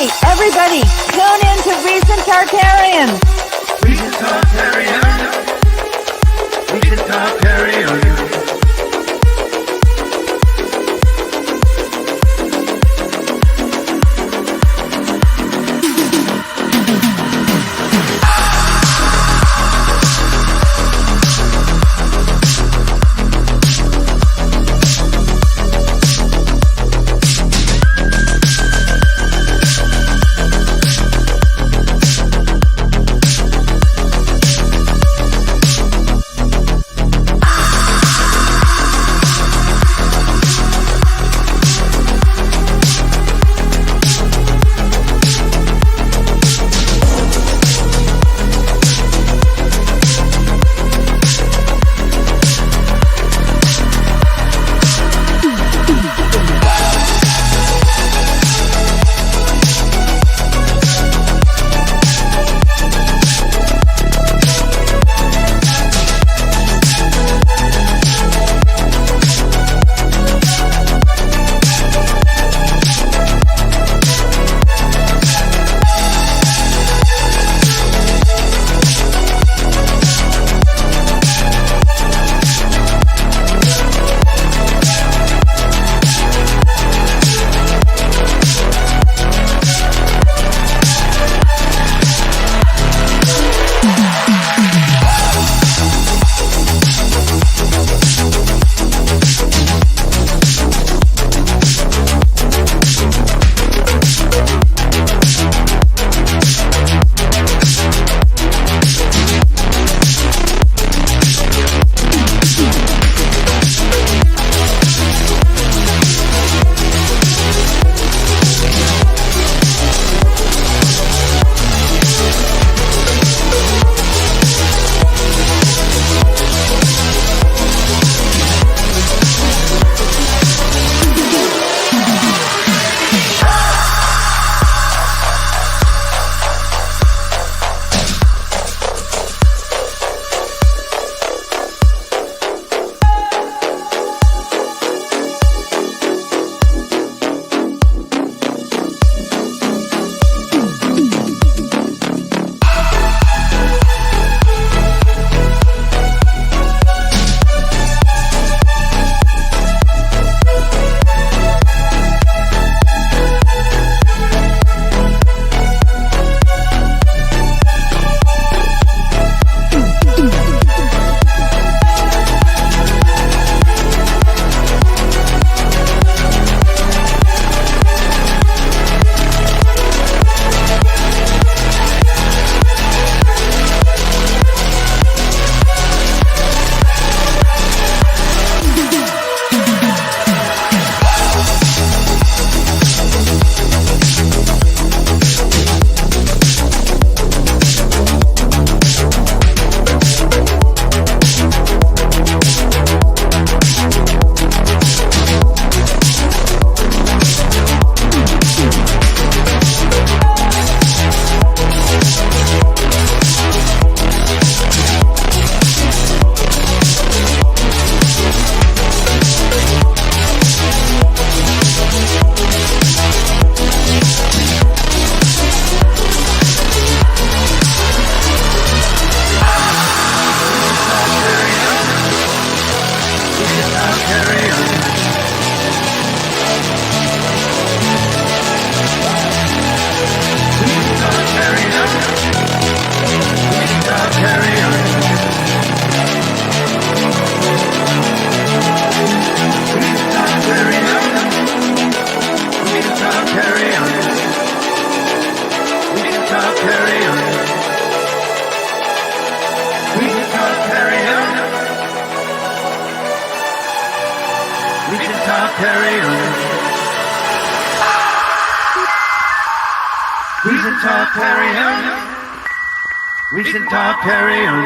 Hey, everybody, tune in to Recent Tartarians. Recent Tartarians. Recent Tartarians. Recent Tartarians. Recent Tartarians.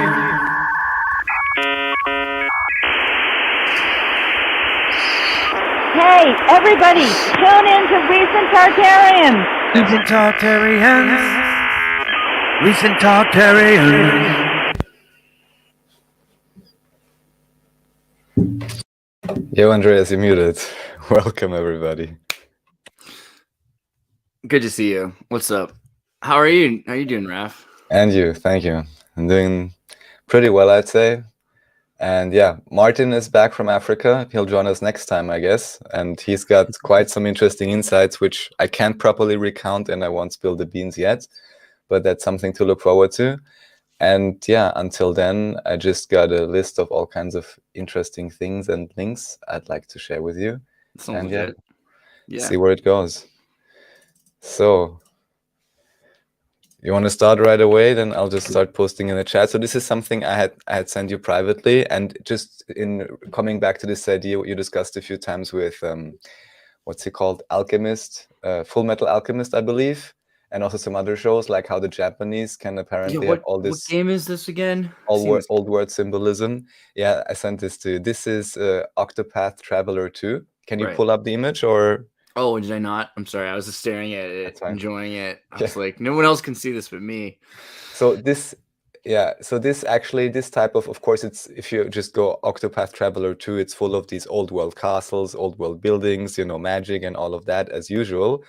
Hey, everybody, tune in to Recent Tartarians. Recent Tartarians. Recent Tartarians. Yo, Andreas, you're muted. Welcome, everybody. Good to see you. What's up? How are you? How you doing, Raf? And you, thank you. I'm doing pretty well, I'd say. And yeah, Martin is back from Africa. He'll join us next time, I guess. And he's got quite some interesting insights, which I can't properly recount and I won't spill the beans yet. But that's something to look forward to. And yeah, until then, I just got a list of all kinds of interesting things and links I'd like to share with you. Sounds And legit. Yeah. see where it goes. So, you want to start right away? Then I'll just start posting in the chat. So this is something I had sent you privately, and just in coming back to this idea you discussed a few times with what's he called, Alchemist, Full Metal Alchemist, I believe, and also some other shows, like how the Japanese can apparently have all What this game is this again? old word symbolism. Yeah, I sent this to you. This is Octopath Traveler 2. Can you Right. pull up the image or? Oh, did I not? I'm sorry. I was just staring at it, That's fine. enjoying it. I was like, no one else can see this but me. So this, yeah, so this actually, this type of course, it's, if you just go Octopath Traveler 2, it's full of these old world castles, old world buildings, you know, magic and all of that as usual.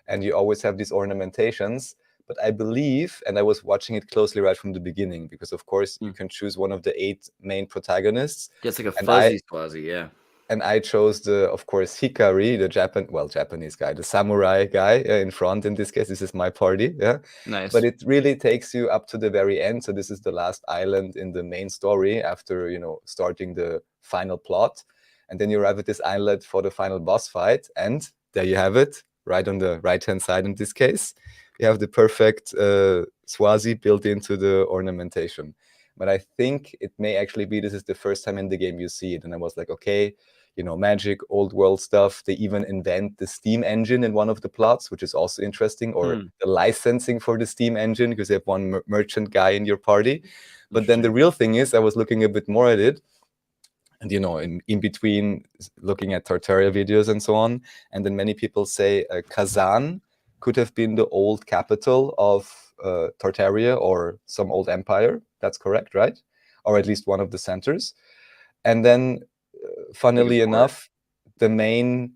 And you always have these ornamentations. But I believe, and I was watching it closely right from the beginning, because of course you can choose one of the 8 main protagonists. Yeah, it's like a fuzzy squazzy, yeah. And I chose of course, Hikari, the Japanese guy, the samurai guy in front. In this case, this is my party, yeah. Nice. But it really takes you up to the very end. So this is the last island in the main story after, you know, starting the final plot. And then you arrive at this island for the final boss fight. And there you have it, right on the right-hand side in this case. You have the perfect Swazi built into the ornamentation. But I think it may actually be this is the first time in the game you see it. And I was like, okay, you know, magic, old world stuff. They even invent the Steam engine in one of the plots, which is also interesting, or the licensing for the Steam engine, because you have one merchant guy in your party. But then the real thing is, I was looking a bit more at it, and, you know, in between looking at Tartaria videos and so on, and then many people say Kazan could have been the old capital of Tartaria or some old empire. That's correct, right? Or at least one of the centers. And then funnily enough, the main,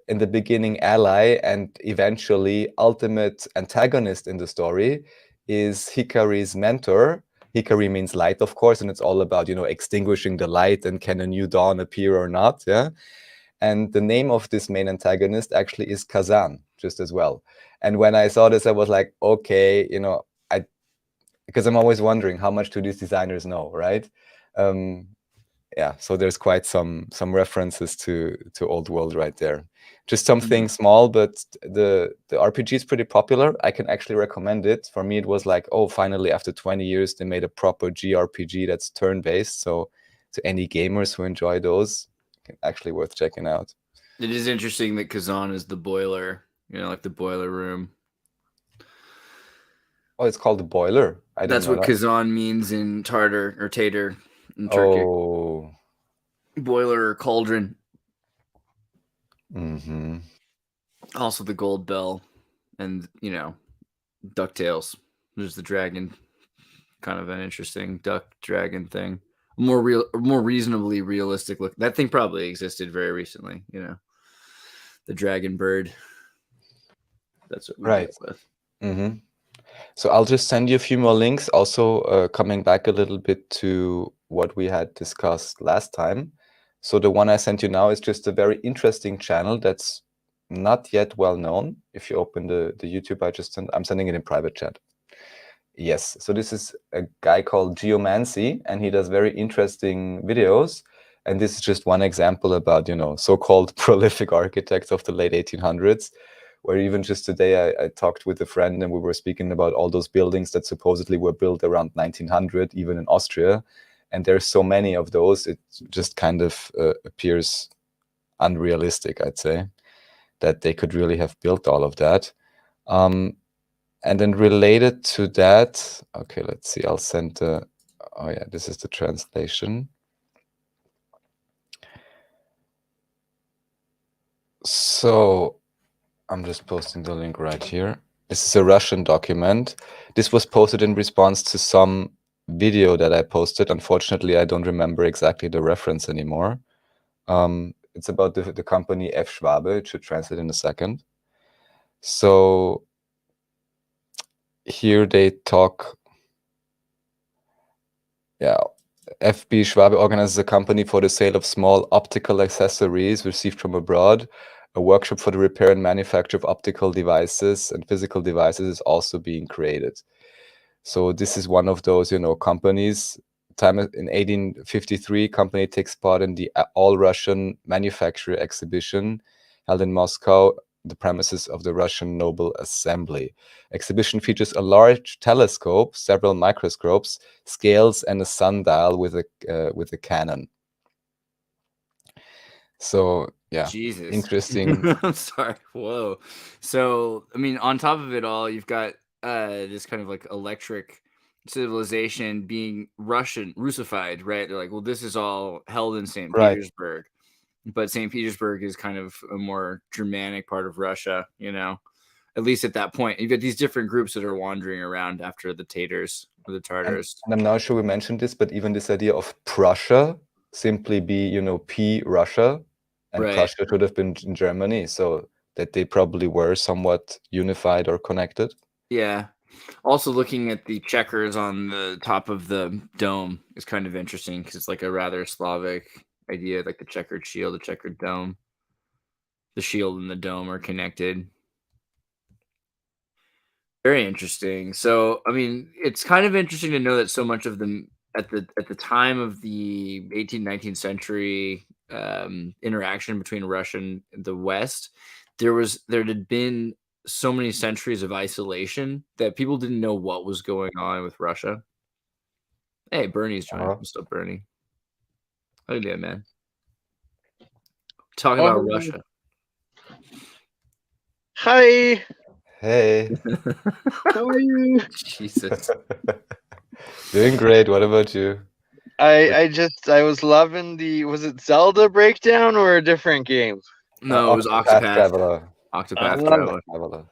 in the beginning, ally and eventually ultimate antagonist in the story is Hikari's mentor. Hikari means light, of course, and it's all about, you know, extinguishing the light and can a new dawn appear or not, yeah? And the name of this main antagonist actually is Kazan, just as well. And when I saw this, I was like, okay, you know, because I'm always wondering how much do these designers know, right? Yeah, so there's quite some references to old world right there. Just something small, but the RPG is pretty popular. I can actually recommend it. For me, it was like, oh, finally, after 20 years, they made a proper JRPG that's turn-based. So to any gamers who enjoy those, actually worth checking out. It is interesting that Kazan is the boiler, you know, like the boiler room. Oh, it's called the boiler. That's what Kazan means in Tartar or Tatar in Turkic. Oh. Boiler or cauldron. Mm-hmm. Also the gold bell and, you know, DuckTales. There's the dragon, kind of an interesting duck dragon thing. More reasonably realistic look. That thing probably existed very recently, you know. The dragon bird. That's what we right with. Mm-hmm. So I'll just send you a few more links. Also, coming back a little bit to what we had discussed last time. So the one I sent you now is just a very interesting channel that's not yet well known. If you open the YouTube, I'm sending it in private chat. Yes, so this is a guy called Geomancy, and he does very interesting videos. And this is just one example about, you know, so-called prolific architects of the late 1800s, where even just today I talked with a friend and we were speaking about all those buildings that supposedly were built around 1900, even in Austria. And there's so many of those, it just kind of appears unrealistic, I'd say, that they could really have built all of that. And then related to that, okay, let's see, I'll send the, oh yeah, this is the translation. So I'm just posting the link right here. This is a Russian document. This was posted in response to some video that I posted. Unfortunately, I don't remember exactly the reference anymore. It's about the company F. Schwabe. It should translate in a second. So here they talk. Yeah, FB Schwabe organizes a company for the sale of small optical accessories received from abroad. A workshop for the repair and manufacture of optical devices and physical devices is also being created. So this is one of those, companies. Time in 1853, company takes part in the All-Russian Manufacturer Exhibition held in Moscow, the premises of the Russian Noble Assembly. Exhibition features a large telescope, several microscopes, scales, and a sundial with a cannon. So yeah, Jesus. interesting. I'm sorry. Whoa. So, I mean, on top of it all, you've got this kind of like electric civilization being Russified, right? They're like, well, this is all held in St. Right. Petersburg. But St. Petersburg is kind of a more Germanic part of Russia, at least at that point. You've got these different groups that are wandering around after the Tatars or the Tartars. And I'm not sure we mentioned this, but even this idea of Prussia simply be, P Russia, and Right. Prussia should have been in Germany, so that they probably were somewhat unified or connected. Yeah. Also, looking at the checkers on the top of the dome is kind of interesting because it's like a rather Slavic idea, like the checkered shield, the checkered dome. The shield and the dome are connected. Very interesting. So, I mean, it's kind of interesting to know that so much of them at the time of the 18th, 19th century interaction between Russia and the West, there had been so many centuries of isolation that people didn't know what was going on with Russia. Hey, Bernie's joining. What's up, Bernie? How you doing, man? Talking about Russia. Hi. Hey. How are you? Jesus. Doing great. What about you? I was loving was it Zelda breakdown or a different game? No, it was Octopath Traveler. Octopath Traveler.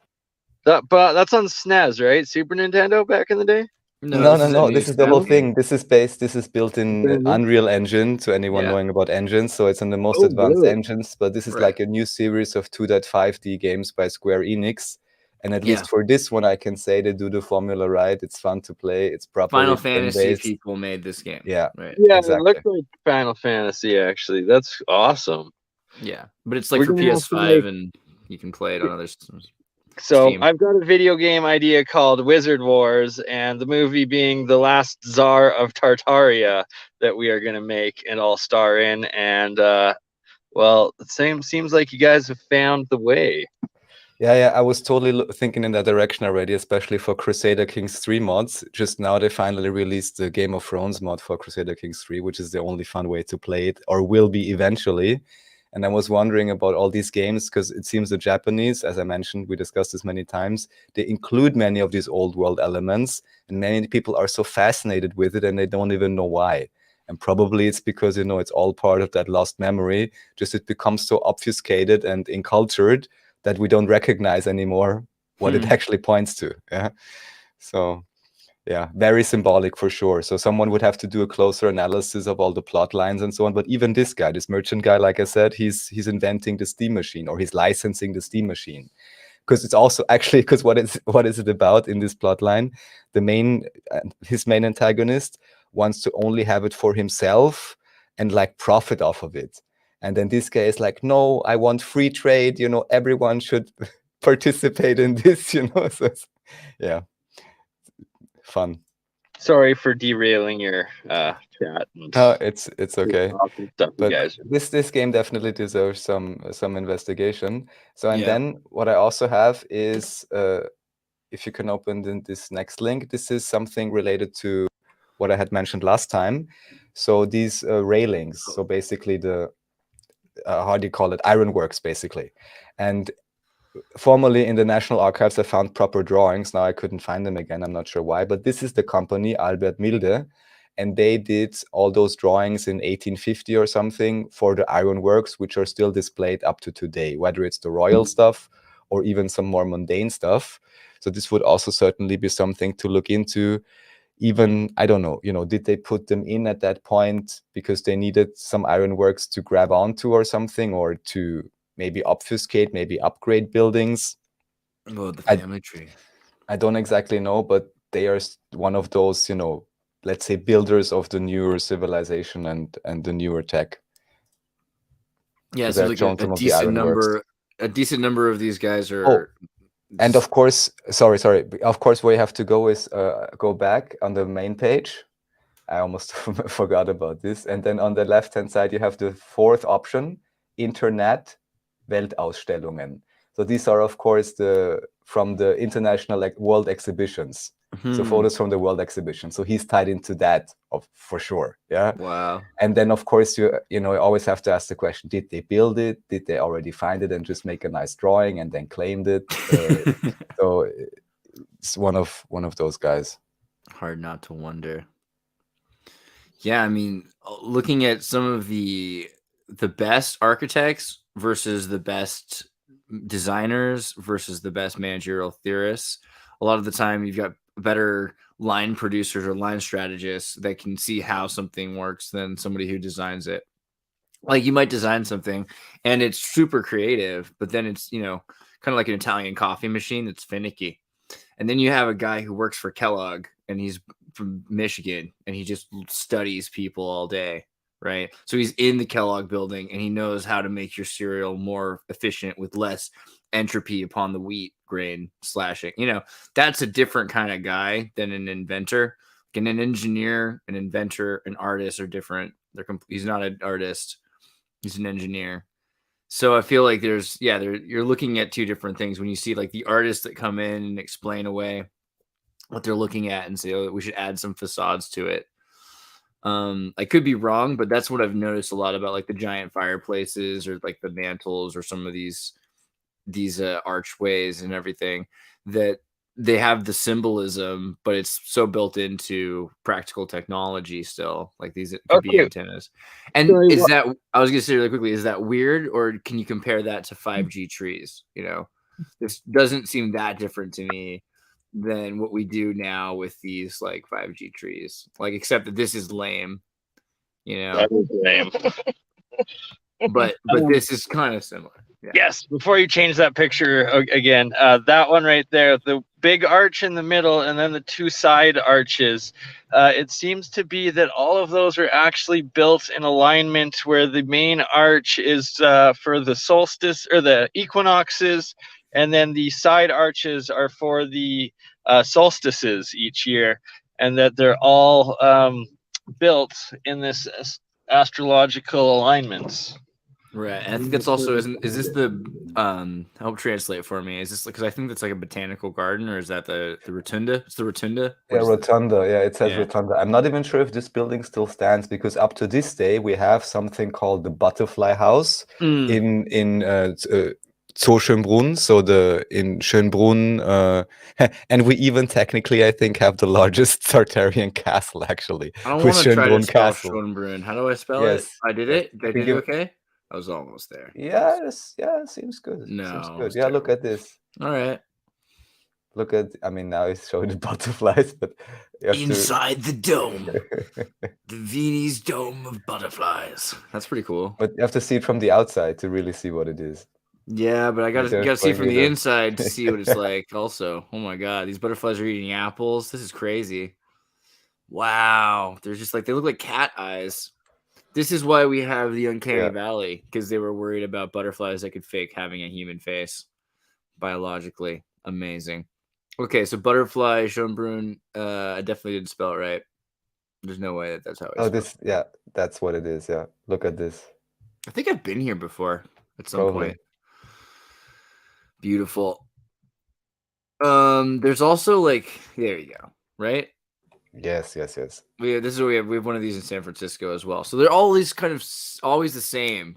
But that's on SNES, right? Super Nintendo back in the day? No. This is the whole thing. This is built in Unreal Engine, to anyone knowing about engines. So it's on the most advanced engines, but this is like a new series of 2.5D games by Square Enix. And at least for this one, I can say they do the formula right. It's fun to play. It's properly Final Fantasy people made this game. Yeah, right. Yeah, exactly. it looks like Final Fantasy, actually. That's awesome. Yeah, but it's like for PS5 and you can play it on other systems. So I've got a video game idea called Wizard Wars, and the movie being The Last Tsar of Tartaria that we are going to make and all star in. And well, it seems like you guys have found the way. Yeah, I was totally thinking in that direction already, especially for Crusader Kings 3 mods. Just now they finally released the Game of Thrones mod for Crusader Kings 3, which is the only fun way to play it, or will be eventually. And I was wondering about all these games, because it seems the Japanese, as I mentioned, we discussed this many times, they include many of these old world elements, and many people are so fascinated with it and they don't even know why. And probably it's because, it's all part of that lost memory, just it becomes so obfuscated and encultured that we don't recognize anymore what it actually points to. Yeah. So yeah, very symbolic for sure. So someone would have to do a closer analysis of all the plot lines and so on. But even this guy, this merchant guy, like I said, he's inventing the steam machine, or he's licensing the steam machine. Because it's also actually, because what is it about in this plot line? His main antagonist wants to only have it for himself and like profit off of it. And then this guy is like, no, I want free trade. Everyone should participate in this. So yeah, fun. Sorry for derailing your chat. No, it's okay. Stuff, but guys. this game definitely deserves some investigation. So and then what I also have is, if you can open this next link, this is something related to what I had mentioned last time. So these railings. So basically the how do you call it? Ironworks, basically. And formerly in the National Archives, I found proper drawings. Now I couldn't find them again. I'm not sure why. But this is the company, Albert Milde. And they did all those drawings in 1850 or something for the ironworks, which are still displayed up to today, whether it's the royal stuff or even some more mundane stuff. So this would also certainly be something to look into. Even, I don't know, did they put them in at that point because they needed some ironworks to grab onto or something, or to maybe obfuscate, maybe upgrade buildings? Oh, the I- family tree. I don't exactly know, but they are one of those, let's say builders of the newer civilization and the newer tech. Yeah, it Because seems I've like shown some of the ironworks. a decent number of these guys Oh, are. and of course, sorry. Of course, where you have to go is go back on the main page. I almost forgot about this. And then on the left-hand side, you have the fourth option, Internet Weltausstellungen. So these are, of course, from the international world exhibitions. So photos from the world exhibition. So he's tied into that for sure. Yeah. Wow. And then, of course, you always have to ask the question: did they build it? Did they already find it and just make a nice drawing and then claimed it? So it's one of those guys. Hard not to wonder. Yeah, I mean, looking at some of the best architects versus the best designers versus the best managerial theorists, a lot of the time you've got better line producers or line strategists that can see how something works than somebody who designs it. Like you might design something and it's super creative, but then it's, kind of like an Italian coffee machine that's finicky. And then you have a guy who works for Kellogg and he's from Michigan and he just studies people all day, right? So he's in the Kellogg building and he knows how to make your cereal more efficient with less entropy upon the wheat grain slashing. That's a different kind of guy than an inventor. Like an engineer, an inventor, an artist are different. He's not an artist. He's an engineer. So I feel like you're looking at two different things when you see like the artists that come in and explain away what they're looking at and say, oh, we should add some facades to it. I could be wrong, but that's what I've noticed a lot about like the giant fireplaces or like the mantles or some of these archways and everything, that they have the symbolism, but it's so built into practical technology still. Like these could be antennas. And I was gonna say really quickly, is that weird, or can you compare that to 5G trees? This doesn't seem that different to me than what we do now with these like 5G trees. Like, except that this is lame, That is lame. but this is kind of similar. Yeah. Yes, before you change that picture again, that one right there, the big arch in the middle and then the two side arches, it seems to be that all of those are actually built in alignment where the main arch is for the solstice or the equinoxes, and then the side arches are for the solstices each year, and that they're all built in this astrological alignments. Right, and I think that's also is this the help translate for me? Is this because I think that's like a botanical garden, or is that the rotunda? It's the rotunda. Yeah, rotunda. Yeah, it says Yeah. rotunda. I'm not even sure if this building still stands because up to this day we have something called the Butterfly House in Zoo Schönbrunn, so in Schönbrunn, and we even technically, I think, have the largest Tartarian castle actually. I don't want to try to Schönbrunn spell Castle. Schönbrunn. How do I spell Yes, it? I did yes. it. I did it okay. I was almost there. Yeah, it seems good. No, seems good. Yeah, look at this. All right. Look at, I mean, now it's showing the butterflies, but you have inside the dome, the Viennese dome of butterflies. That's pretty cool. But you have to see it from the outside to really see what it is. Yeah, but I gotta see it from the inside to see what it's like. Also, oh my god, these butterflies are eating apples. This is crazy. Wow, they're just like, they look like cat eyes. This is why we have the uncanny valley, because they were worried about butterflies that could fake having a human face biologically. Amazing. Okay, so butterfly Schönbrunn. I definitely didn't spell it right. There's no way that's how it's that's what it is. Yeah, look at this. I think I've been here before at some point. Beautiful. There's also like, there you go, right? Yes. This is what we have. We have one of these in San Francisco as well. So they're all these kind of always the same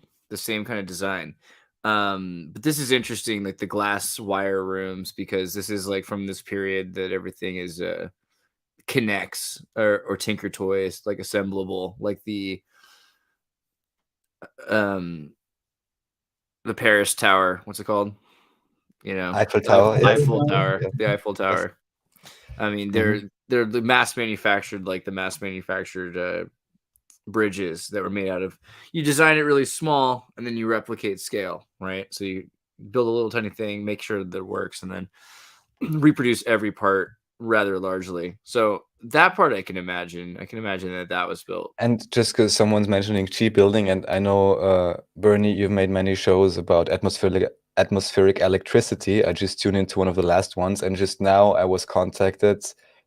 kind of design. But this is interesting, like the glass wire rooms, because this is like from this period that everything is connects or Tinker Toys, like assemblable, like the Paris Tower. What's it called? Eiffel Tower. Eiffel Tower. The Eiffel Tower. I mean, they're the mass manufactured bridges that were made out of. You design it really small and then you replicate scale, right? So you build a little tiny thing, make sure that it works, and then reproduce every part rather largely. So that part I can imagine. I can imagine that was built. And just because someone's mentioning chi building, and I know, Bernie, you've made many shows about atmospheric electricity. I just tuned into one of the last ones, and just now I was contacted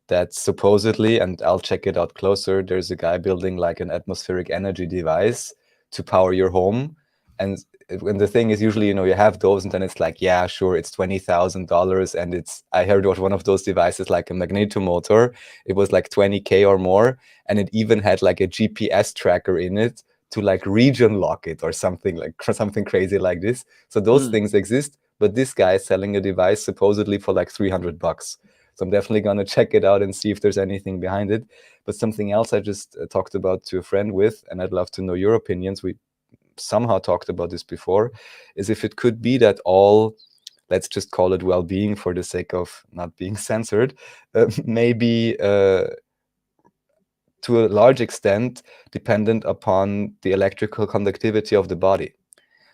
that supposedly, and I'll check it out closer, there's a guy building like an atmospheric energy device to power your home. And the thing is, usually, you have those, and then it's like, yeah, sure, it's $20,000, and I heard what one of those devices, like a magnetomotor, it was like 20K or more, and it even had like a GPS tracker in it to like region lock it or something crazy like this. So those things exist, but this guy is selling a device supposedly for like $300. So I'm definitely going to check it out and see if there's anything behind it. But something else I just talked about to a friend with, and I'd love to know your opinions, we somehow talked about this before, is if it could be that all, let's just call it well-being for the sake of not being censored, maybe to a large extent dependent upon the electrical conductivity of the body.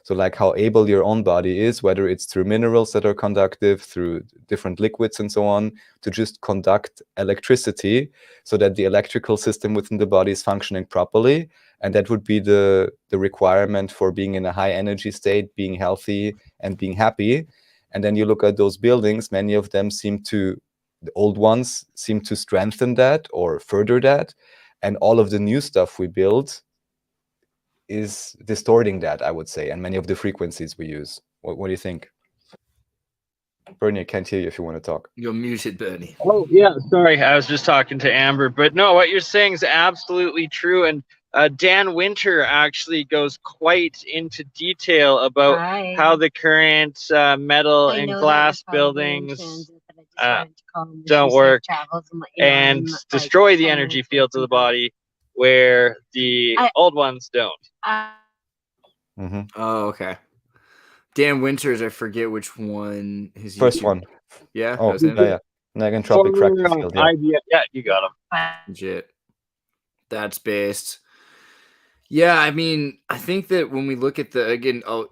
So like how able your own body is, whether it's through minerals that are conductive, through different liquids and so on, to just conduct electricity so that the electrical system within the body is functioning properly. And that would be the requirement for being in a high energy state, being healthy and being happy. And then you look at those buildings, many of them the old ones seem to strengthen that or further that. And all of the new stuff we build is distorting that, I would say, and many of the frequencies we use. What do you think? Bernie, I can't hear you if you want to talk. You're muted, Bernie. Oh, yeah, sorry. I was just talking to Amber. But no, what you're saying is absolutely true. And Dan Winter actually goes quite into detail about how the current metal and glass buildings don't work and destroy the energy fields of the body, where the old ones don't. Oh, okay. Dan Winters, I forget which one his first YouTube. one. Yeah. Oh, yeah. Negentropic fractal field. Yeah. Idea. Yeah, you got him. Legit. That's based. Yeah, I mean, I think that when we look at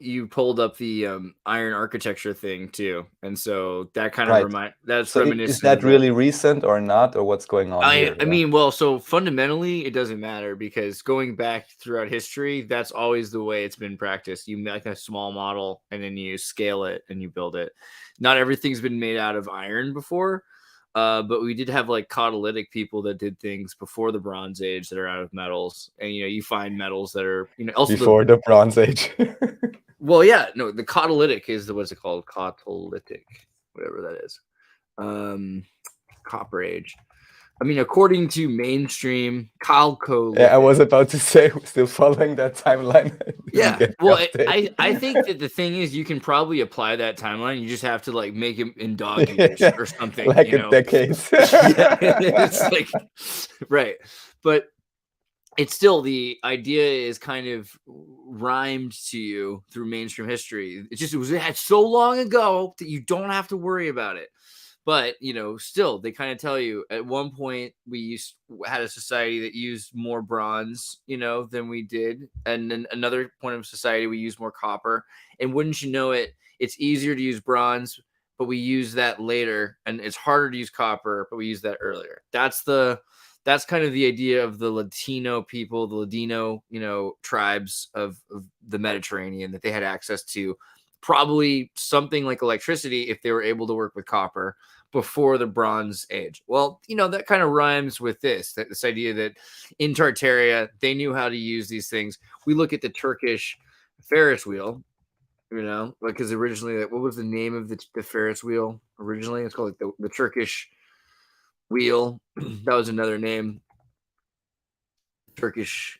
you pulled up the iron architecture thing too, and so that kind of that's so reminiscent. Is that really recent or not, or what's going on here? I mean, well, so fundamentally, it doesn't matter because going back throughout history, that's always the way it's been practiced. You make a small model and then you scale it and you build it. Not everything's been made out of iron before. But we did have like catalytic people that did things before the Bronze Age that are out of metals, and you find metals that are also before the Bronze Age. Well, yeah, no, the catalytic is what's it called? Catalytic, whatever that is. Copper Age. I mean, according to mainstream Calco. Yeah, I was about to say, we're still following that timeline. Yeah, well, I think that the thing is, you can probably apply that timeline. You just have to like make it in dog years or something, like a decade. It's like right, but it's still the idea is kind of rhymed to you through mainstream history. It had so long ago that you don't have to worry about it. But, still, they kind of tell you at one point we had a society that used more bronze, than we did. And then another point of society, we use more copper. And wouldn't you know it, it's easier to use bronze, but we use that later. And it's harder to use copper, but we use that earlier. That's kind of the idea of the Latino people, the Ladino, tribes of the Mediterranean, that they had access to probably something like electricity if they were able to work with copper before the Bronze Age. Well, that kind of rhymes with this idea that in Tartaria, they knew how to use these things. We look at the Turkish Ferris wheel, because originally, what was the name of the Ferris wheel originally? It's called like the Turkish wheel. That was another name. Turkish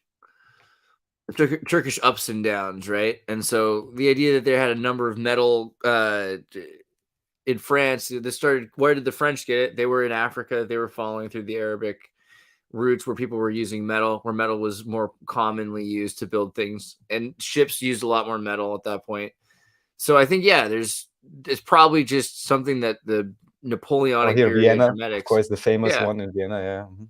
ups and downs, right? And so the idea that they had a number of metal in France, where did the French get it? They were in Africa. They were following through the Arabic roots where people were using metal, where metal was more commonly used to build things. And ships used a lot more metal at that point. So I think, it's probably just something that the Napoleonic here, period Vienna, Hermetics, of course, the famous one in Vienna, yeah. Mm-hmm.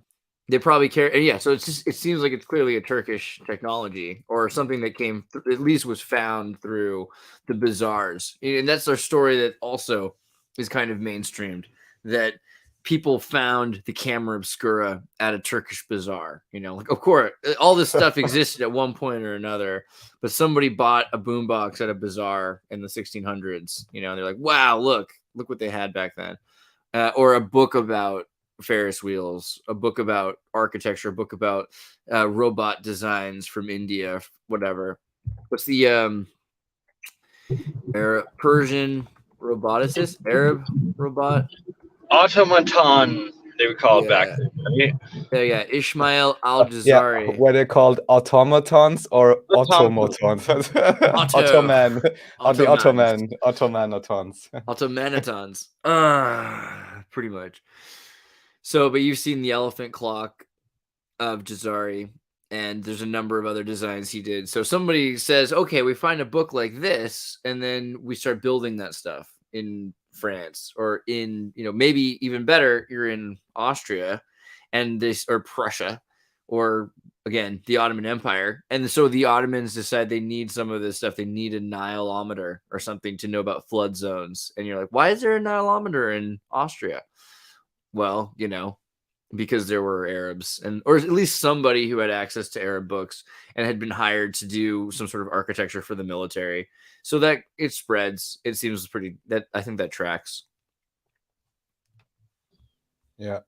They probably carry, yeah. So it seems like it's clearly a Turkish technology or something that came at least was found through the bazaars, and that's our story that also is kind of mainstreamed. That people found the camera obscura at a Turkish bazaar. Like of course all this stuff existed at one point or another, but somebody bought a boombox at a bazaar in the 1600s. And they're like, wow, look what they had back then, or a book about Ferris wheels, a book about architecture, a book about robot designs from India, whatever. What's the Persian roboticist, Arab robot? Automaton, they would call it back Yeah. then, right? Yeah, Ishmael Yeah, al-Jazari. were they called automatons or automatons? Ottoman, or the Ottomanatons. Ottomanatons. Pretty much. So, but you've seen the elephant clock of Jazari, and there's a number of other designs he did. So somebody says, okay, we find a book like this, and then we start building that stuff in France, or in, maybe even better, you're in Austria and or Prussia, or again, the Ottoman Empire. And so the Ottomans decide they need some of this stuff. They need a Nileometer or something to know about flood zones. And you're like, why is there a Nileometer in Austria? Well, because there were Arabs, or at least somebody who had access to Arab books and had been hired to do some sort of architecture for the military. So that it spreads. It seems I think that tracks. Yeah.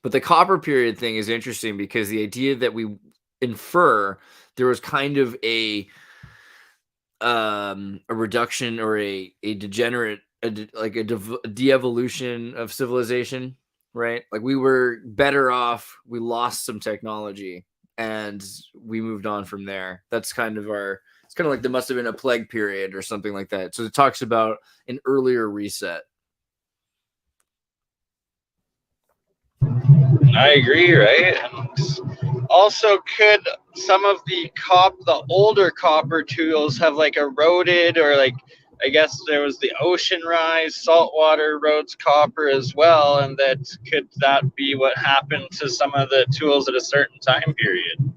But the copper period thing is interesting because the idea that we infer there was kind of a reduction or a degenerate, like a de-evolution of civilization, right? Like we were better off, we lost some technology and we moved on from there. That's kind of it's kind of like there must have been a plague period or something like that. So it talks about an earlier reset. I agree, right? Also, could some of the older copper tools have like eroded, or like, I guess there was the ocean rise, saltwater erodes copper as well, and could that be what happened to some of the tools at a certain time period?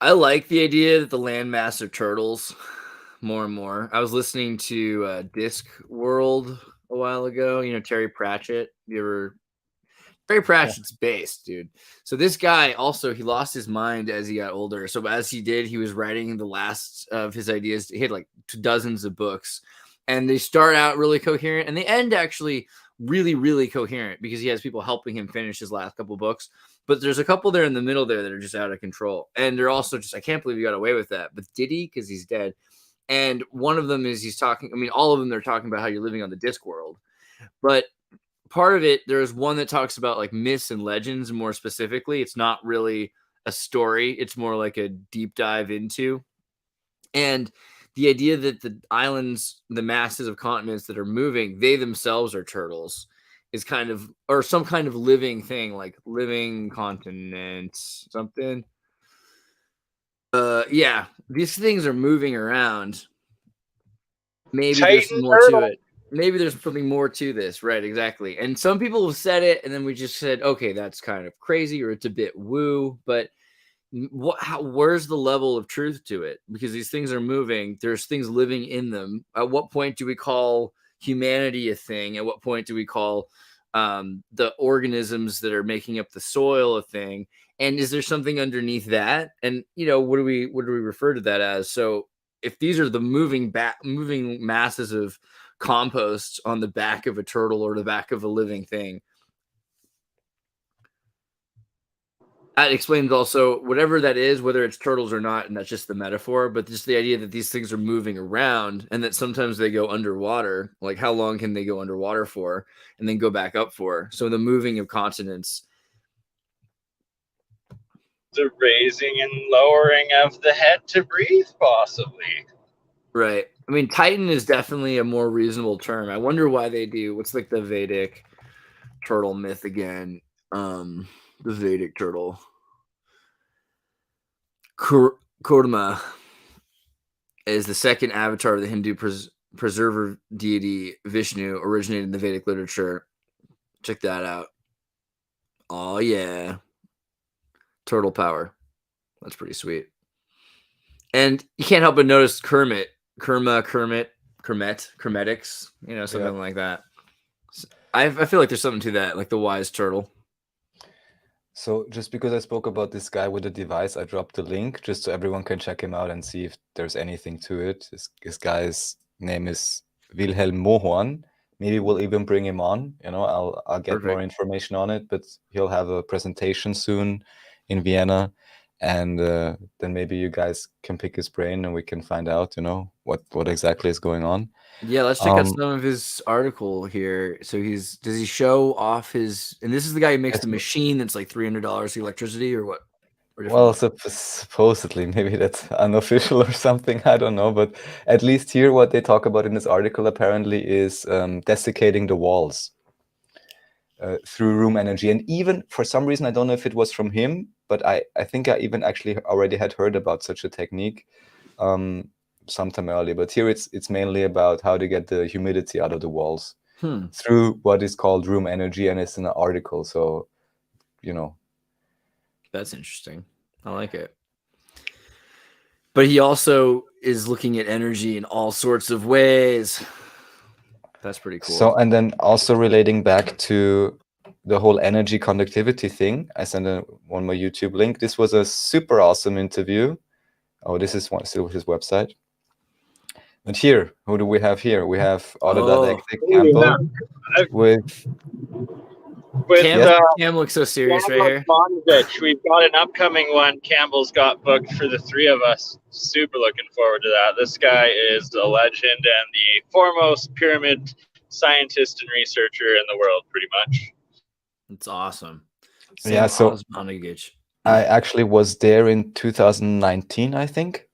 I like the idea that the landmass are turtles more and more. I was listening to Discworld a while ago. Terry Pratchett. Terry Pratchett's based, dude. So this guy also, he lost his mind as he got older. So as he did, he was writing the last of his ideas. He had like dozens of books, and they start out really coherent, and they end actually really, really coherent because he has people helping him finish his last couple books. But there's a couple there in the middle there that are just out of control, and they're also just, I can't believe he got away with that. But did he? Because he's dead. And one of them is he's talking. I mean, all of them, they're talking about how you're living on the Discworld, but part of it, there's one that talks about like myths and legends. More specifically, it's not really a story, it's more like a deep dive into, and the idea that the islands, the masses of continents that are moving, they themselves are turtles, is kind of, or some kind of living thing, like living continents, something. Yeah, these things are moving around. Maybe there's some more to it. Maybe there's something more to this, right? Exactly. And some people have said it, and then we just said, okay, that's kind of crazy, or it's a bit woo. But where's the level of truth to it? Because these things are moving. There's things living in them. At what point do we call humanity a thing? At what point do we call the organisms that are making up the soil a thing? And is there something underneath that? And what do we refer to that as? So if these are the moving masses of compost on the back of a turtle or the back of a living thing, that explains also whatever that is, whether it's turtles or not, and that's just the metaphor, but just the idea that these things are moving around and that sometimes they go underwater. Like how long can they go underwater for and then go back up for? So the moving of continents, The raising and lowering of the head to breathe, possibly. right? I mean, Titan is definitely a more reasonable term. I wonder why they do. What's like the Vedic turtle myth again? The Vedic turtle. Kurma is the second avatar of the Hindu preserver deity Vishnu, originated in the Vedic literature. Check that out. Oh, yeah. Turtle power. That's pretty sweet. And you can't help but notice Kermetics, something like that. I feel like there's something to that, like the wise turtle. So just because I spoke about this guy with the device, I dropped the link just so everyone can check him out and see if there's anything to it. This guy's name is Wilhelm Mohorn. Maybe we'll even bring him on. I'll get more information on it, but he'll have a presentation soon in Vienna. And then maybe you guys can pick his brain and we can find out, what exactly is going on. Yeah, let's check out some of his article here. So does he show off his, and this is the guy who makes the machine that's like $300 electricity or what? Well, supposedly, maybe that's unofficial or something. I don't know. But at least here, what they talk about in this article apparently is desiccating the walls through room energy. And even for some reason, I don't know if it was from him, but I think I even actually already had heard about such a technique sometime earlier. But here it's mainly about how to get the humidity out of the walls through what is called room energy. And it's in an article. So, That's interesting. I like it. But he also is looking at energy in all sorts of ways. That's pretty cool. So, and then also relating back to the whole energy conductivity thing, I sent one more YouTube link. This was a super awesome interview. Oh, this is still his website. But here, who do we have here? We have autodidactic Campbell with Cam looks so serious right here. We've got an upcoming one. Campbell's got booked for the three of us. Super looking forward to that. This guy is a legend and the foremost pyramid scientist and researcher in the world, pretty much. It's awesome. So I actually was there in 2019, I think.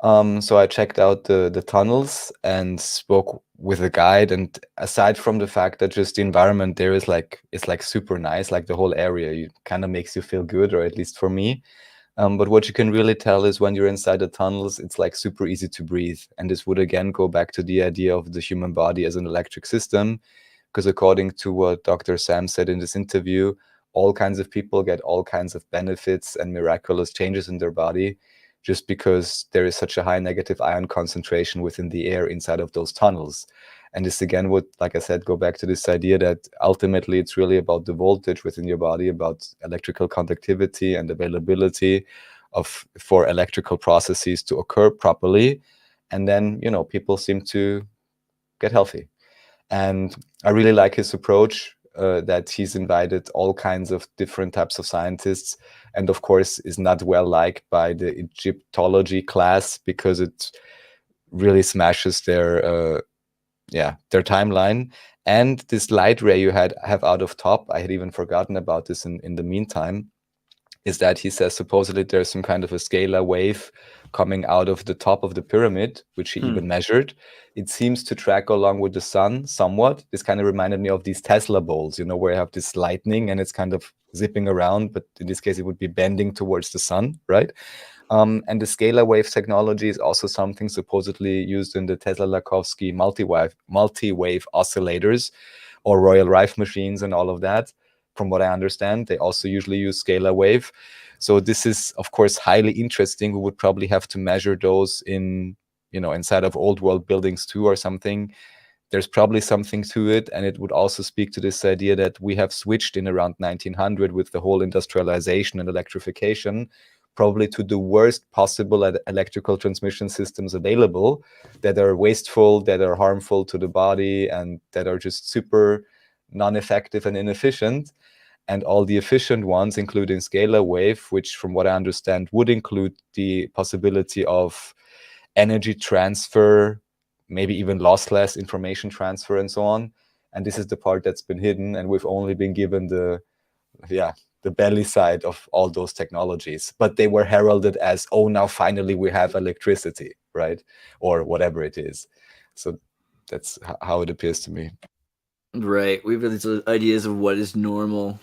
So I checked out the tunnels and spoke with a guide. And aside from the fact that just the environment there is it's super nice, like the whole area, it kind of makes you feel good, or at least for me. But what you can really tell is when you're inside the tunnels, it's like super easy to breathe. And this would again go back to the idea of the human body as an electric system, because according to what Dr. Sam said in this interview, all kinds of people get all kinds of benefits and miraculous changes in their body just because there is such a high negative ion concentration within the air inside of those tunnels. And this again would, like I said, go back to this idea that ultimately it's really about the voltage within your body, about electrical conductivity and availability for electrical processes to occur properly. And then, people seem to get healthy. And I really like his approach, that he's invited all kinds of different types of scientists, and of course is not well liked by the Egyptology class because it really smashes their timeline. And this light ray you have out of top, I had even forgotten about this in the meantime, is that he says supposedly there's some kind of a scalar wave coming out of the top of the pyramid, which he even measured. It seems to track along with the sun somewhat. This kind of reminded me of these Tesla balls, where you have this lightning and it's kind of zipping around, but in this case it would be bending towards the sun, right? And the scalar wave technology is also something supposedly used in the Tesla-Lakhovsky multi-wave oscillators or Royal Rife machines and all of that. From what I understand, they also usually use scalar wave. So this is, of course, highly interesting. We would probably have to measure those inside of old world buildings too or something. There's probably something to it. And it would also speak to this idea that we have switched in around 1900 with the whole industrialization and electrification, probably to the worst possible electrical transmission systems available that are wasteful, that are harmful to the body, and that are just super non-effective and inefficient. And all the efficient ones, including scalar wave, which from what I understand would include the possibility of energy transfer, maybe even lossless information transfer and so on. And this is the part that's been hidden, and we've only been given the belly side of all those technologies. But they were heralded as, oh, now finally we have electricity, right? Or whatever it is. So that's how it appears to me. Right. We have these ideas of what is normal.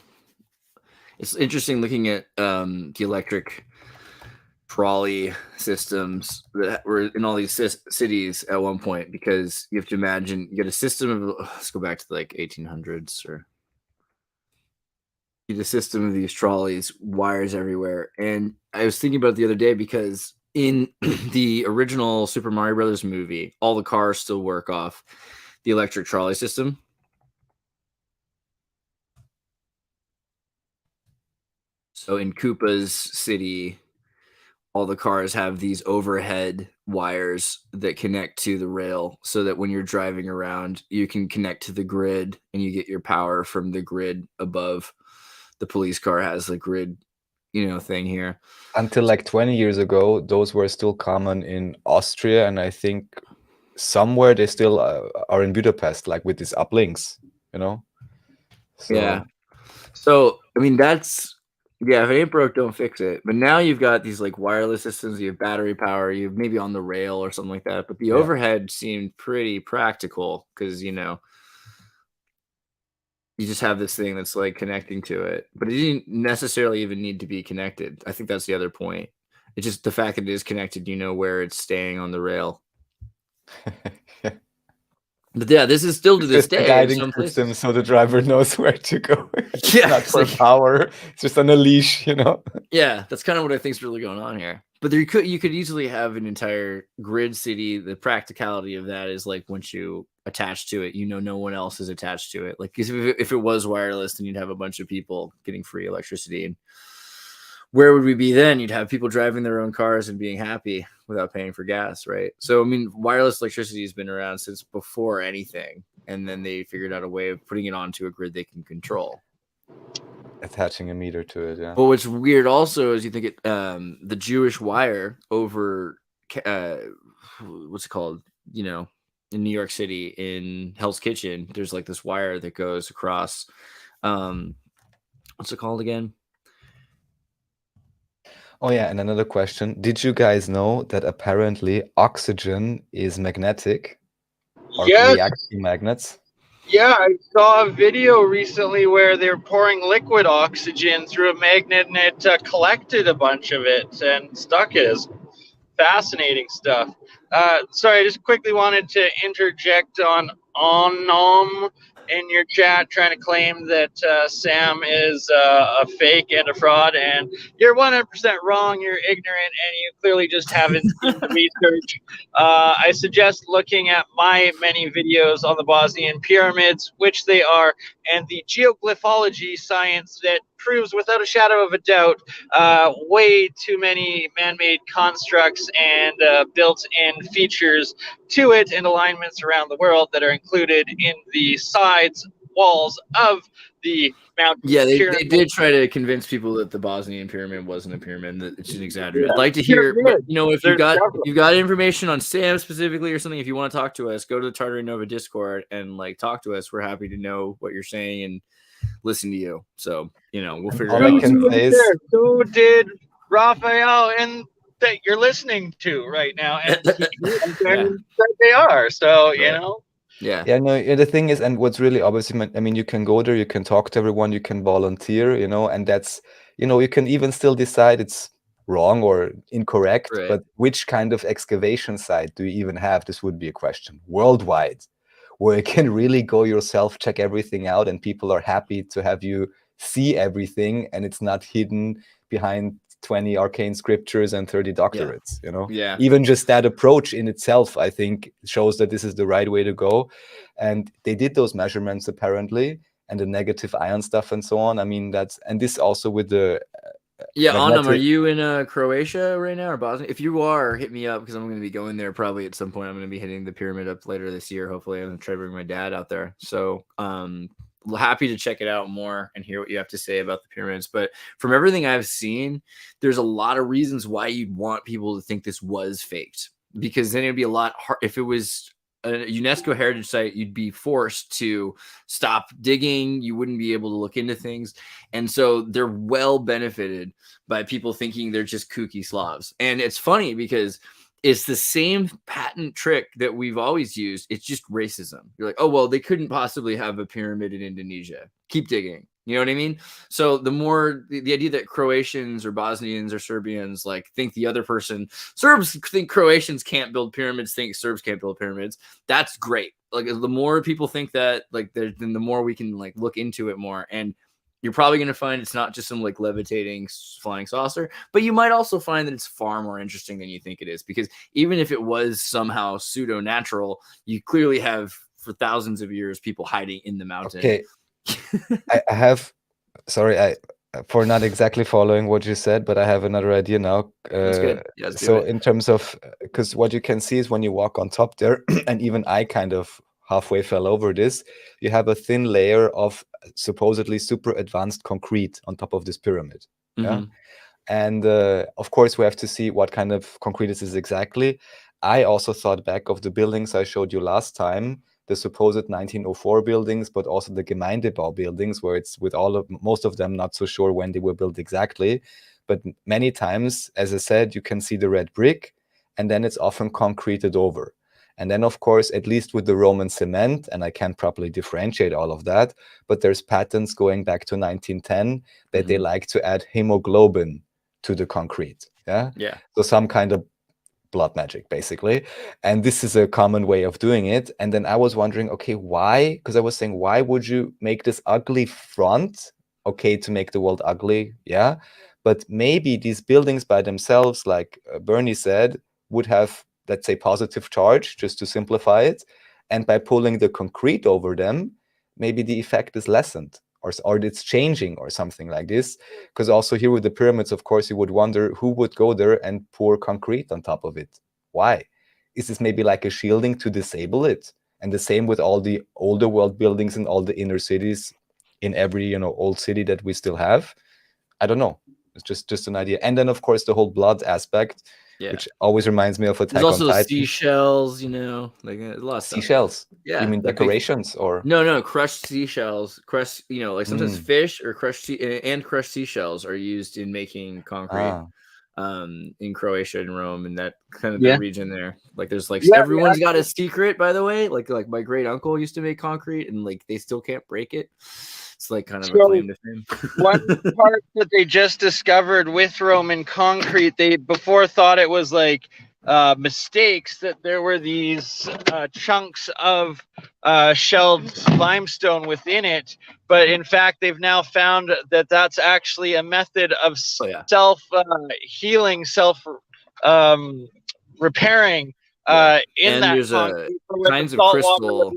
It's interesting looking at the electric trolley systems that were in all these cities at one point, because you have to imagine you get a system of, let's go back to like 1800s or the system of these trolleys, wires everywhere. And I was thinking about it the other day because in the original Super Mario Brothers movie, all the cars still work off the electric trolley system. So in Koopa's city, all the cars have these overhead wires that connect to the rail so that when you're driving around, you can connect to the grid and you get your power from the grid above. The police car has the grid, thing here. Until like 20 years ago, those were still common in Austria, and I think somewhere they still are in Budapest, like with these uplinks, So, Yeah. So, I mean, if it ain't broke, don't fix it. But now you've got these like wireless systems, you have battery power, you have maybe on the rail or something like that. But the overhead seemed pretty practical because, you just have this thing that's like connecting to it. But it didn't necessarily even need to be connected. I think that's the other point. It's just the fact that it is connected, where it's staying on the rail. But yeah, this is still to this just day. a guiding system so the driver knows where to go. It's not for power. It's just on a leash, Yeah, that's kind of what I think is really going on here. But you could easily have an entire grid city. The practicality of that is like once you attach to it, no one else is attached to it. Like if it was wireless, then you'd have a bunch of people getting free electricity. And where would we be then? You'd have people driving their own cars and being happy without paying for gas, right? So, I mean, wireless electricity has been around since before anything. And then they figured out a way of putting it onto a grid they can control. Attaching a meter to it, yeah. But what's weird also is you think the Jewish wire over, what's it called? In New York City, in Hell's Kitchen, there's like this wire that goes across, what's it called again? Oh yeah, and another question. Did you guys know that apparently oxygen is magnetic or reacts to magnets? Yeah, I saw a video recently where they're pouring liquid oxygen through a magnet and it collected a bunch of it and stuck it. It's fascinating stuff. Sorry, I just quickly wanted to interject on Onom in your chat, trying to claim that Sam is a fake and a fraud, and you're 100% wrong. You're ignorant, and you clearly just haven't seen the research. I suggest looking at my many videos on the Bosnian pyramids, which they are, and the geoglyphology science that proves without a shadow of a doubt way too many man-made constructs and built-in features to it and alignments around the world that are included in the sides walls of the mountain. Yeah, they did try to convince people that the Bosnian pyramid wasn't a pyramid, that it's an exaggeration. I'd like to hear, but if you've got information on Sam specifically or something, if you want to talk to us, go to the Tartary Nova Discord and like talk to us. We're happy to know what you're saying and listen to you. So we'll figure it out. So did Raphael and that you're listening to right now, and they are. So Yeah. Yeah, no, the thing is, and what's really obvious, I mean, you can go there, you can talk to everyone, you can volunteer, and that's, you can even still decide it's wrong or incorrect, Right. But which kind of excavation site do you even have? This would be a question worldwide, where you can really go yourself, check everything out, and people are happy to have you see everything, and it's not hidden behind 20 arcane scriptures and 30 doctorates. Yeah. Even just that approach in itself, I think, shows that this is the right way to go. And they did those measurements apparently, and the negative ion stuff and so on. I mean, and this also with the Onom, are you in Croatia right now or Bosnia? If you are, hit me up because I'm going to be going there probably at some point. I'm going to be hitting the pyramid up later this year. Hopefully, I'm going to try to bring my dad out there. So, happy to check it out more and hear what you have to say about the pyramids. But from everything I've seen, there's a lot of reasons why you'd want people to think this was faked, because then it'd be a lot hard. If it was a UNESCO heritage site, you'd be forced to stop digging. You wouldn't be able to look into things. And so they're well benefited by people thinking they're just kooky Slavs. And it's funny because it's the same patent trick that we've always used. It's just racism. You're like, oh, well, they couldn't possibly have a pyramid in Indonesia. Keep digging. You know what I mean? So the more the idea that Croatians or Bosnians or Serbians like think the other person, Serbs think Croatians can't build pyramids, think Serbs can't build pyramids. That's great. Like the more people think that, like, then the more we can like look into it more. And you're probably going to find it's not just some like levitating flying saucer, but you might also find that it's far more interesting than you think it is, because even if it was somehow pseudo natural, you clearly have for thousands of years people hiding in the mountain. Okay, I have, sorry, for not exactly following what you said, but I have another idea now. That's good. Yeah, let's do So it. in terms of, because what you can see is when you walk on top there, and even I kind of halfway fell over this, you have a thin layer of supposedly super advanced concrete on top of this pyramid. Yeah. Mhm. And of course, we have to see what kind of concrete this is exactly. I also thought back of the buildings I showed you last time, the supposed 1904 buildings, but also the Gemeindebau buildings, where it's with most of them not so sure when they were built exactly. But many times, as I said, you can see the red brick, and then it's often concreted over. And then, of course, at least with the Roman cement, and I can't properly differentiate all of that, but there's patents going back to 1910 that they like to add hemoglobin to the concrete. Yeah. Yeah. So some kind of blood magic, basically. And this is a common way of doing it. And then I was wondering, okay, why? Because I was saying, why would you make this ugly front? Okay, to make the world ugly. Yeah. But maybe these buildings by themselves, like Bernie said, would have, let's say, positive charge, just to simplify it. And by pulling the concrete over them, maybe the effect is lessened, or it's changing or something like this. Because also here with the pyramids, of course, you would wonder who would go there and pour concrete on top of it. Why? Is this maybe like a shielding to disable it? And the same with all the older world buildings in all the inner cities, in every old city that we still have. I don't know. It's just an idea. And then, of course, the whole blood aspect, which always reminds me of Attack There's also on the Titan. seashells, like a lot of stuff. Seashells? Yeah. You mean decorations or? No, crushed seashells. Crushed, like sometimes fish or crushed seashells are used in making concrete. In Croatia and Rome and that kind of the region there. Like there's everyone's got a secret, by the way. Like my great uncle used to make concrete and like they still can't break it. It's like kind of a claim to fame. One part that they just discovered with Roman concrete, they before thought it was like mistakes, that there were these chunks of shelled limestone within it, but in fact they've now found that that's actually a method of self healing, self repairing in and that there's concrete. kinds of crystal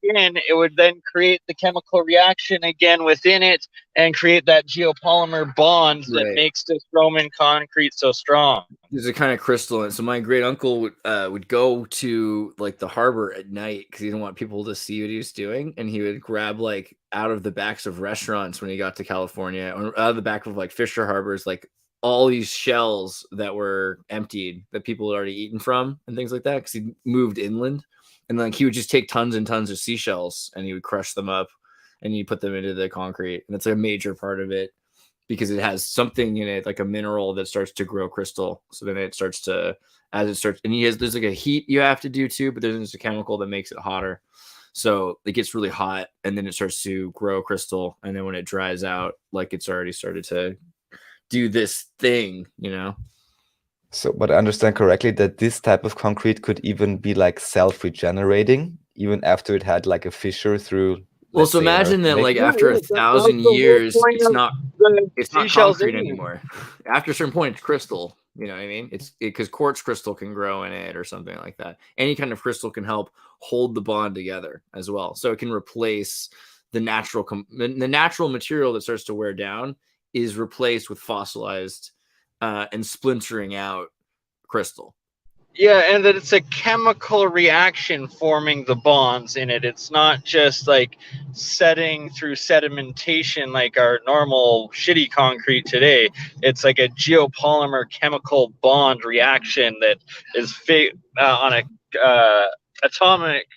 in, it would then create the chemical reaction again within it and create that geopolymer bond that makes this Roman concrete so strong. There's a kind of crystal in it. So my great uncle would go to like the harbor at night because he didn't want people to see what he was doing, and he would grab like out of the backs of restaurants when he got to California, or out of the back of like Fisher harbors, like all these shells that were emptied that people had already eaten from and things like that, because he moved inland. And like he would just take tons and tons of seashells and he would crush them up and you put them into the concrete. And that's a major part of it because it has something in it, like a mineral that starts to grow crystal. So then it starts to, as it starts, and there's like a heat you have to do too, but there's a chemical that makes it hotter. So it gets really hot and then it starts to grow crystal. And then when it dries out, like it's already started to do this thing, So, but I understand correctly that this type of concrete could even be like self-regenerating, even after it had like a fissure through. Well, so imagine that like after 1,000 years, it's not concrete anymore. After a certain point, it's crystal. You know what I mean? It's because quartz crystal can grow in it or something like that. Any kind of crystal can help hold the bond together as well. So it can replace the natural material that starts to wear down is replaced with fossilized and splintering out crystal. Yeah, and that it's a chemical reaction forming the bonds in it. It's not just like setting through sedimentation like our normal shitty concrete today. It's like a geopolymer chemical bond reaction that is on a atomic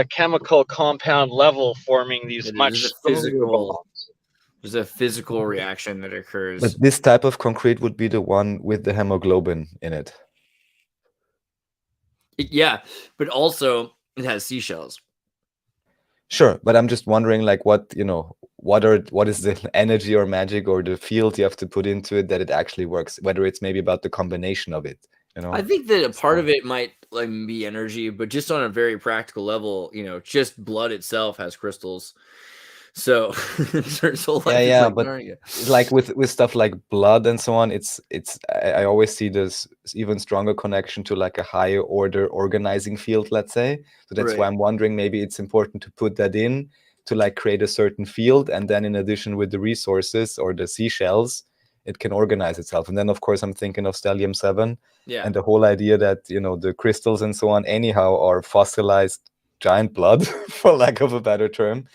chemical compound level, forming these much physical. There's a physical reaction that occurs. But this type of concrete would be the one with the hemoglobin in it. Yeah, but also it has seashells. Sure, but I'm just wondering, like, what is the energy or magic or the field you have to put into it that it actually works? Whether it's maybe about the combination of it. I think that a part of it might be energy, but just on a very practical level, just blood itself has crystals. So there's whole life Yeah, is yeah, like but learning it. like with stuff like blood and so on, I always see this even stronger connection to like a higher order organizing field, let's say. So that's why Right. I'm wondering, maybe it's important to put that in to like create a certain field, and then in addition with the resources or the seashells, it can organize itself. And then of course I'm thinking of Stellium 7 Yeah. and the whole idea that, the crystals and so on anyhow are fossilized giant blood, for lack of a better term.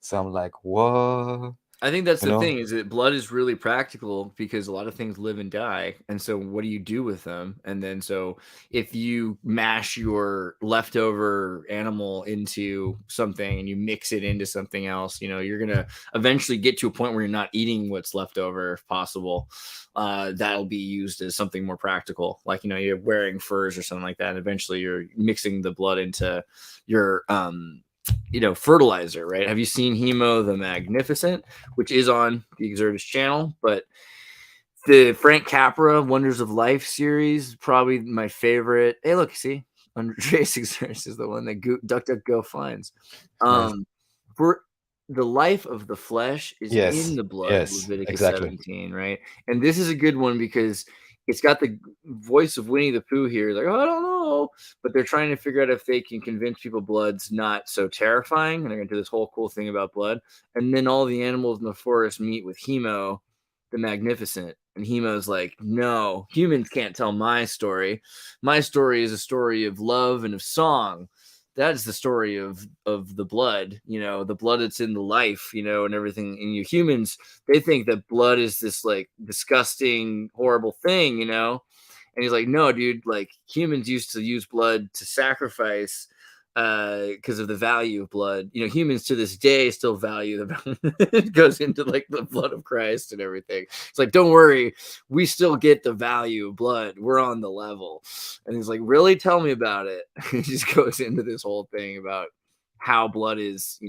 So I'm like, what? I think that's You the know? thing, is that blood is really practical because a lot of things live and die. And so what do you do with them? And then so if you mash your leftover animal into something and you mix it into something else, you're going to eventually get to a point where you're not eating what's left over if possible. That'll be used as something more practical. Like, you're wearing furs or something like that. And eventually you're mixing the blood into your, fertilizer, right? Have you seen Hemo the Magnificent, which is on the Exertus channel? But the Frank Capra Wonders of Life series, probably my favorite. Hey, look, see, Andreas Exertus is the one that DuckDuckGo finds. Nice. For the life of the flesh is Yes, in the blood, yes, Leviticus exactly. 17, right? And this is a good one because it's got the voice of Winnie the Pooh here. Like, oh, I don't know. But they're trying to figure out if they can convince people blood's not so terrifying. And they're going to do this whole cool thing about blood. And then all the animals in the forest meet with Hemo, the Magnificent. And Hemo's like, no, humans can't tell my story. My story is a story of love and of song. That is the story of the blood, the blood that's in the life, and everything. And humans, they think that blood is this like disgusting, horrible thing, And he's like, no, dude, like humans used to use blood to sacrifice because of the value of blood. Humans to this day still value it goes into like the blood of Christ and everything. It's like, don't worry, we still get the value of blood. We're on the level. And he's like, really? Tell me about it. He just goes into this whole thing about how blood is,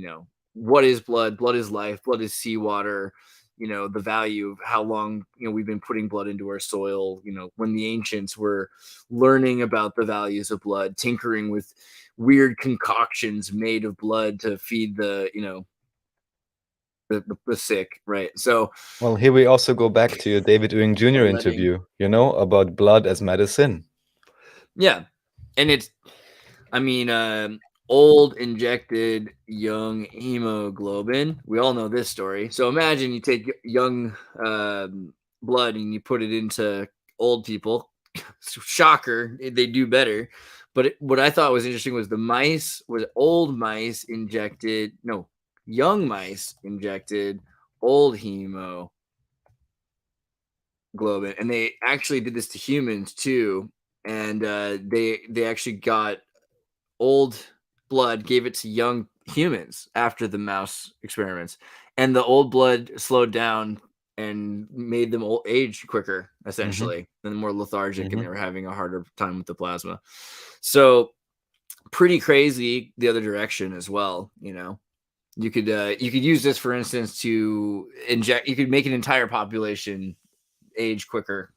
what is blood? Blood is life. Blood is seawater. The value of how long, we've been putting blood into our soil, when the ancients were learning about the values of blood, tinkering with weird concoctions made of blood to feed the, the sick, right? So, Well, here we also go back to your David Ewing Jr. letting, interview, about blood as medicine. yeah. And it's, old injected young hemoglobin. We all know this story. So imagine you take young blood and you put it into old people. Shocker, they do better. But what I thought was interesting was young mice injected old hemoglobin. And they actually did this to humans too. And they actually got old blood, gave it to young humans after the mouse experiments, and the old blood slowed down and made them age quicker, essentially, and more lethargic, and they were having a harder time with the plasma. So pretty crazy the other direction as well. You could use this, for instance, to inject. You could make an entire population age quicker.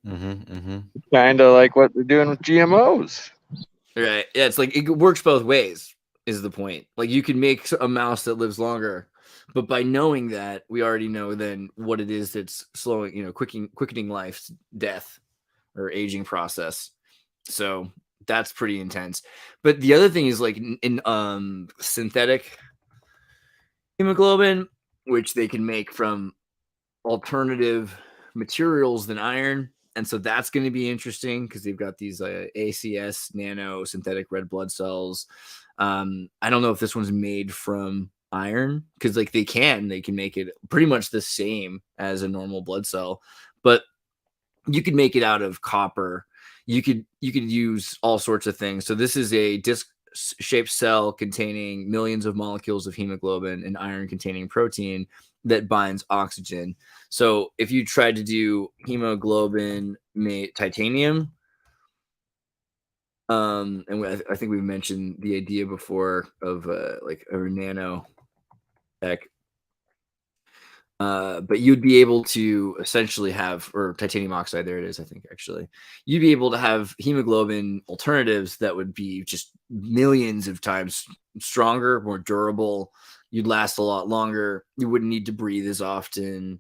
Kind of like what they're doing with GMOs. Right. Yeah, it's like it works both ways, is the point. Like you can make a mouse that lives longer, but by knowing that, we already know then what it is that's slowing, quickening life's death or aging process. So that's pretty intense. But the other thing is like in synthetic hemoglobin, which they can make from alternative materials than iron. And so that's going to be interesting because they've got these ACS nano synthetic red blood cells. I don't know if this one's made from iron because like they can make it pretty much the same as a normal blood cell, but you could make it out of copper. You could use all sorts of things. So this is a disc-shaped cell containing millions of molecules of hemoglobin and iron-containing protein that binds oxygen. So if you tried to do hemoglobin titanium, and I think we've mentioned the idea before of like a nano tech, but you'd be able to essentially have, or titanium oxide, there it is, I think, actually. You'd be able to have hemoglobin alternatives that would be just millions of times stronger, more durable. You'd last a lot longer. You wouldn't need to breathe as often.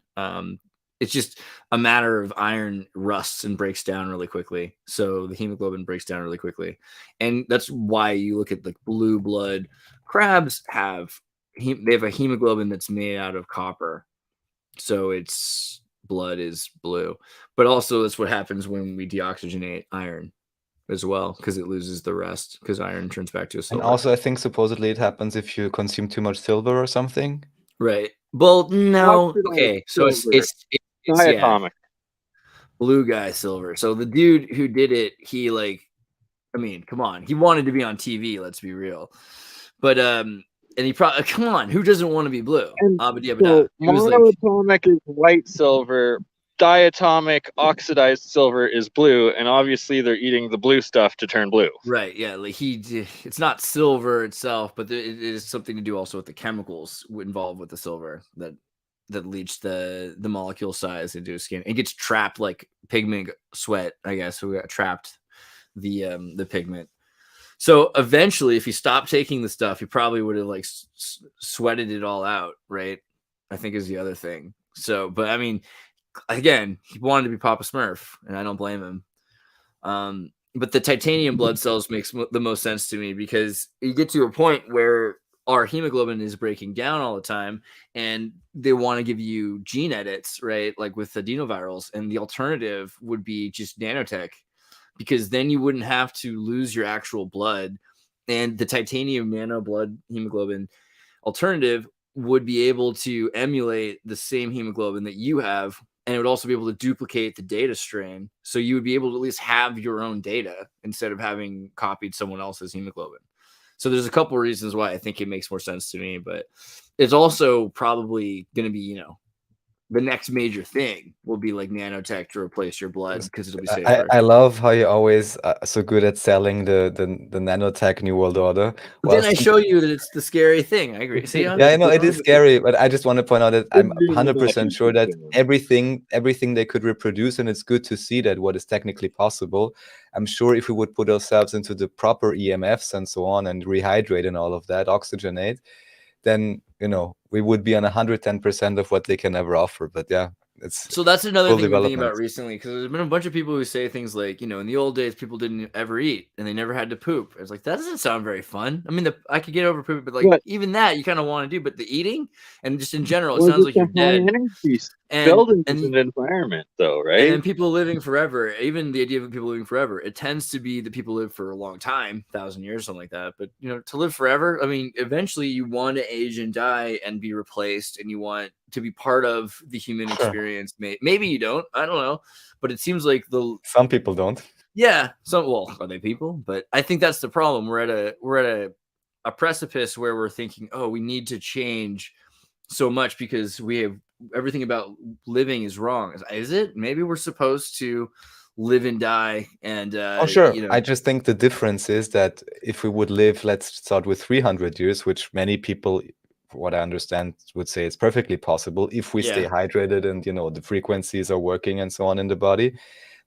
It's just a matter of iron rusts and breaks down really quickly. So the hemoglobin breaks down really quickly. And that's why you look at like blue blood crabs they have a hemoglobin that's made out of copper. So its blood is blue. But also that's what happens when we deoxygenate iron as well, because it loses the rest, because iron turns back to a And silver. also, I think supposedly it happens if you consume too much silver or something. Right. Well, no. Oxidized Okay. So it's silver. yeah, Diatomic. blue guy silver. So the dude who did it, he I mean, come on, he wanted to be on TV. Let's be real. But and he probably come on, who doesn't want to be blue? And But so he was like, monatomic is white silver, diatomic oxidized silver is blue, and obviously they're eating the blue stuff to turn blue. right, yeah, like it's not silver itself, but it is something to do also with the chemicals involved with the silver that leach the molecule size into skin. It gets trapped like pigment sweat, I guess. So we got trapped the pigment. So eventually, if he stopped taking the stuff, he probably would have like sweated it all out, right? I think is the other thing. So, but I mean, again, he wanted to be Papa Smurf, and I don't blame him. But the titanium blood cells makes the most sense to me, because you get to a point where our hemoglobin is breaking down all the time, and they want to give you gene edits, right? Like with adenovirals, and the alternative would be just nanotech, because then you wouldn't have to lose your actual blood, and the titanium nano blood hemoglobin alternative would be able to emulate the same hemoglobin that you have, and it would also be able to duplicate the data strain, so you would be able to at least have your own data instead of having copied someone else's hemoglobin. So there's a couple of reasons why I think it makes more sense to me, but it's also probably going to be, the next major thing will be like nanotech to replace your blood, because it'll be safer. I love how you're always so good at selling the nanotech New World Order. But then I show you that it's the scary thing. I agree. See, Yeah, I know it is scary, but I just want to point out that I'm 100% sure that everything they could reproduce, and it's good to see that what is technically possible. I'm sure if we would put ourselves into the proper EMFs and so on, and rehydrate and all of that, oxygenate, then we would be on 110% of what they can ever offer. But yeah, so that's another thing I'm thinking about recently, because there's been a bunch of people who say things like, in the old days people didn't ever eat and they never had to poop. It's like, that doesn't sound very fun. I mean, I could get over pooping, but like even that you kind of want to do. But the eating and just in general, it sounds like you're dead. Buildings is an environment, though, right? And then people living forever, even the idea of people living forever, it tends to be that people live for a long time, 1,000 years, something like that. But to live forever, I mean, eventually you want to age and die and be replaced, and you want to be part of the human experience. Maybe you don't, I don't know, but it seems like some people don't. Yeah, are they people? But I think that's the problem. We're at a precipice where we're thinking, oh, we need to change so much because we have everything about living is wrong. Is it? Maybe we're supposed to live and die and sure. I just think the difference is that if we would live, let's start with 300 years, which many people, what I understand, would say it's perfectly possible if we stay hydrated and the frequencies are working and so on in the body.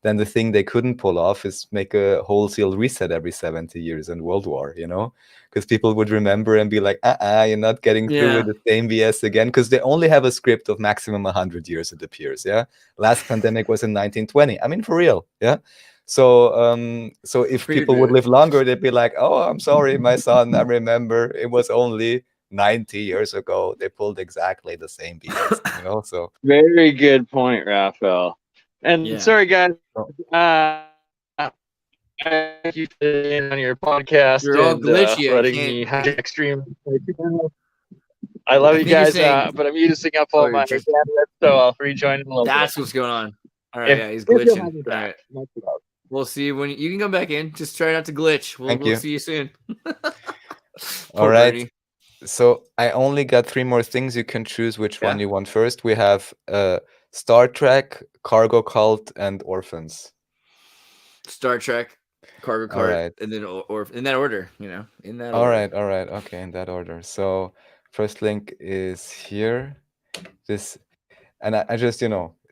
Then the thing they couldn't pull off is make a wholesale reset every 70 years in World War, because people would remember and be like, you're not getting through with the same BS again, because they only have a script of maximum 100 years, it appears. Yeah. Last pandemic was in 1920. I mean, for real. Yeah. So if people would live longer, they'd be like, oh, I'm sorry, my son, I remember it was only 90 years ago. They pulled exactly the same BS, so. Very good point, Raphael. And sorry, guys. Thank you for being on your podcast. You're all glitchy. Letting me have extreme. I love you guys, but I'm using up all my bandwidth, so I'll rejoin in a little bit. That's what's going on. All right, he's glitching. All right. We'll see when you can come back in. Just try not to glitch. We'll see you soon. All right. Bernie. So I only got 3 more things. You can choose which one you want first. We have Star Trek, Cargo Cult, and Orphans. Star Trek, Cargo Cult, and then in that order, in that order. All right. Okay, in that order. So first link is here. And I just,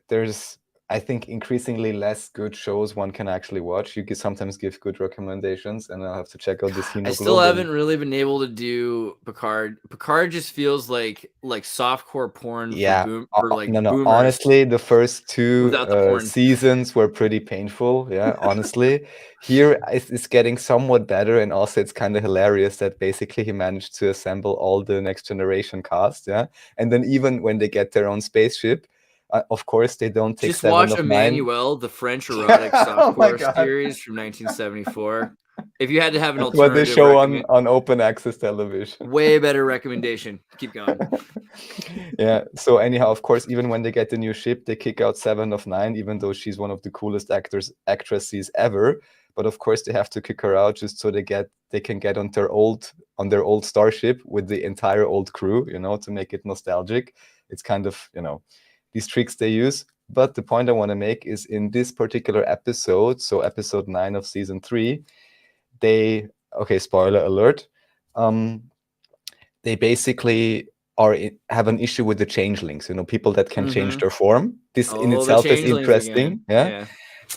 there's I think increasingly less good shows one can actually watch. You can sometimes give good recommendations, and I'll have to check out this I still hemoglobin. haven't really been able to do Picard. Picard just feels like softcore porn Yeah, for like no, boomers honestly, the first two without the porn. seasons were pretty painful. Yeah, honestly. Here it's getting somewhat better, and also it's kind of hilarious that basically he managed to assemble all the Next Generation cast. Yeah, and then even when they get their own spaceship, of course they don't take Just 7 watch of 9. Emmanuel, the French erotic Oh my softcore God. series from 1974. If you had to have an That's what they alternative show on open access television. way better recommendation. Keep going. Yeah. So anyhow, of course, even when they get the new ship, they kick out 7 of 9, even though she's one of the coolest actresses ever. But of course, they have to kick her out just so they can get on their old starship with the entire old crew, to make it nostalgic. It's kind of, these tricks they use. But the point I want to make is in this particular episode, so episode 9 of season 3, spoiler alert, they basically have an issue with the changelings, people that can change their form. This in the itself is changelings interesting. again. Yeah.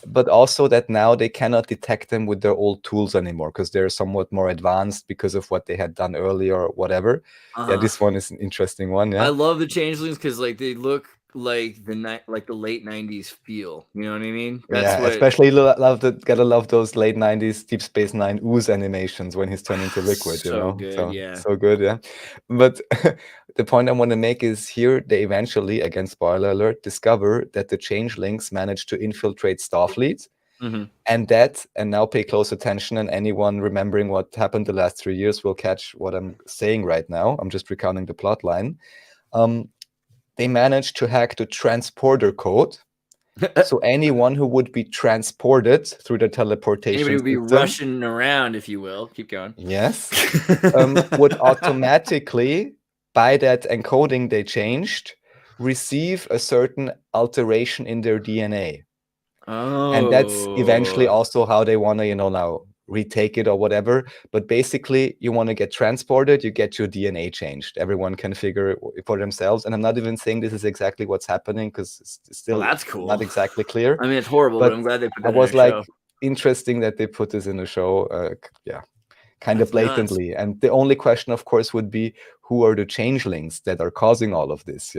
But also that now they cannot detect them with their old tools anymore because they're somewhat more advanced because of what they had done earlier or whatever. Yeah, this one is an interesting one. Yeah, I love the changelings because like they look like the late 90s feel. You know what I mean? That's especially gotta love those late 90s Deep Space Nine ooze animations when he's turning to liquid. So good, yeah. So good, yeah. But the point I want to make is here they eventually, again spoiler alert, discover that the changelings managed to infiltrate Starfleet. And now pay close attention, and anyone remembering what happened the last 3 years will catch what I'm saying right now. I'm just recounting the plot line. They managed to hack the transporter code. So anyone who would be transported through the teleportation anybody would be system, rushing around, if you will. Keep going. Yes. Would automatically, by that encoding they changed, receive a certain alteration in their DNA. Oh. And that's eventually also how they want to, now retake it or whatever. But basically, you want to get transported, you get your DNA changed. Everyone can figure it for themselves. And I'm not even saying this is exactly what's happening because it's still that's cool. Not exactly clear. I mean, it's horrible, but I'm glad they put that in was the like show. Interesting that they put this in the show. Kind of blatantly. Nuts. And the only question, of course, would be who are the changelings that are causing all of this?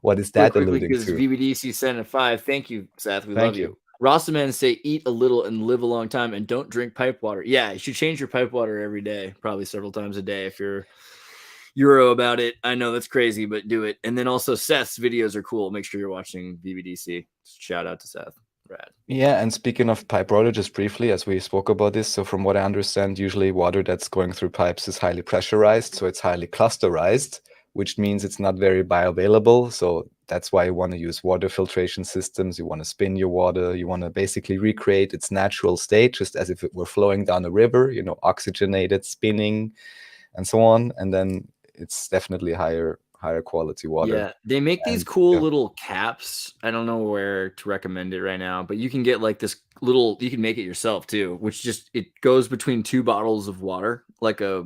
What is that alluding to? VBDC sent a 5. Thank you, Seth. We love you. Rossman say eat a little and live a long time and don't drink pipe water. Yeah, you should change your pipe water every day, probably several times a day if you're Euro about it. I know that's crazy, but do it. And then also Seth's videos are cool. Make sure you're watching VBDC. Shout out to Seth. Rad. Yeah, and speaking of pipe water, just briefly, as we spoke about this, so from what I understand, usually water that's going through pipes is highly pressurized, so it's highly clusterized, which means it's not very bioavailable. So that's why you want to use water filtration systems. You want to spin your water. You want to basically recreate its natural state, just as if it were flowing down a river, oxygenated, spinning, and so on. And then it's definitely higher quality water. Yeah, they make these cool little caps. I don't know where to recommend it right now, but you can get like this little, you can make it yourself too, which just, it goes between 2 bottles of water, like a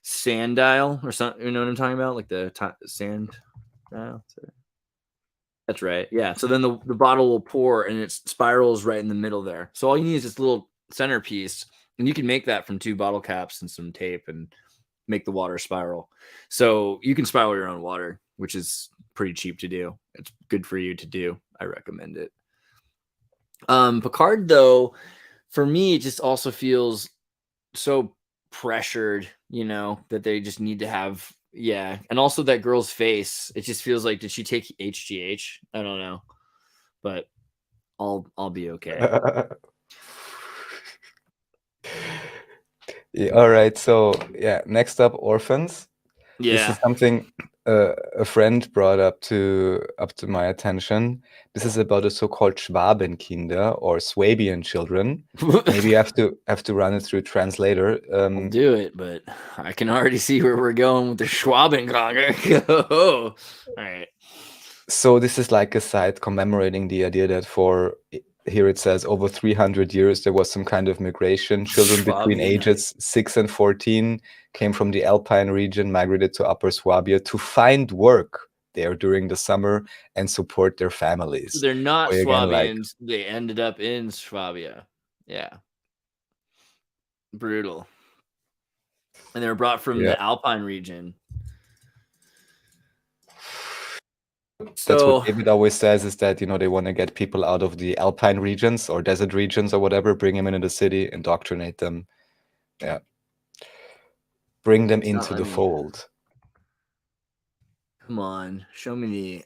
sand dial or something. You know what I'm talking about? Like the sand dial. That's right. Yeah. So then the bottle will pour and it spirals right in the middle there. So all you need is this little centerpiece, and you can make that from 2 bottle caps and some tape and make the water spiral. So you can spiral your own water, which is pretty cheap to do. It's good for you to do. I recommend it. Picard, though, for me, it just also feels so pressured, that they just need to have, and also that girl's face. It just feels like, did she take HGH? I don't know, but I'll be okay. Yeah, all right. So next up, orphans. Yeah, this is something a friend brought up to my attention. This is about the so-called Schwabenkinder or Swabian children. Maybe you have to run it through translator. I'll do it, but I can already see where we're going with the Schwabenkinder. All right. So this is like a site commemorating the idea that here it says over 300 years there was some kind of migration. Children between ages 6 and 14 came from the Alpine region, migrated to Upper Swabia to find work. there during the summer and support their families. So they're not Or again, like, Swabians. They ended up in Swabia. Yeah. Brutal. And they were brought from Yeah. the Alpine region. That's So what David always says, is that, you know, they want to get people out of the Alpine regions or desert regions or whatever, bring them into the city, indoctrinate them. Yeah. Bring them into let the me- fold. come on, show me the.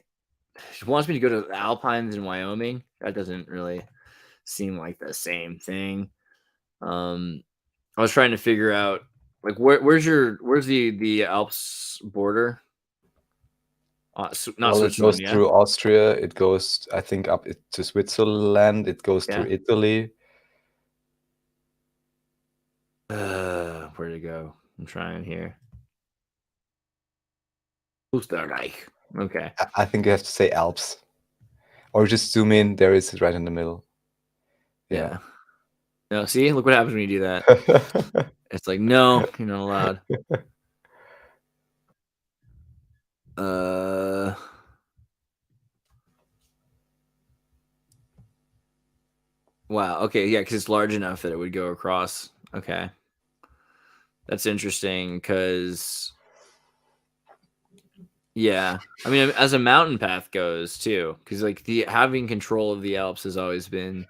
She wants me to go to the Alpines in Wyoming. That doesn't really seem like the same thing. I was trying to figure out like where's the Alps border? Not Well, it Switzerland, goes yeah. through Austria. It goes, I think, up to Switzerland. It goes through Yeah. Italy. Where'd it go? I'm trying here. Österreich. Okay. I think you have to say Alps. Or just zoom in. There it is, right in the middle. Yeah. No, see, look what happens when you do that. It's like, no, you're not allowed. Wow. Okay. Yeah, because it's large enough that it would go across. Okay. That's interesting because, yeah, I mean, as a mountain path goes too, because like the having control of the Alps has always been.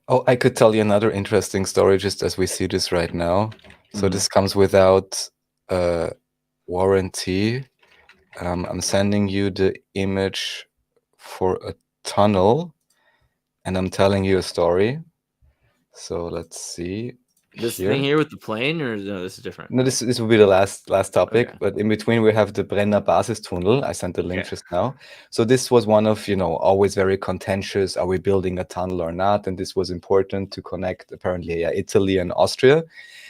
Oh, I could tell you another interesting story just as we see this right now. So this comes without warranty. I'm sending you the image for a tunnel, and I'm telling you a story. So let's see. This thing here with the plane, or no, this is different. No, this will be the last topic. Okay. But in between, we have the Brenner Basistunnel. I sent the link Okay. just now. So this was one of, you know, always very contentious. Are we building a tunnel or not? And this was important to connect apparently Italy and Austria.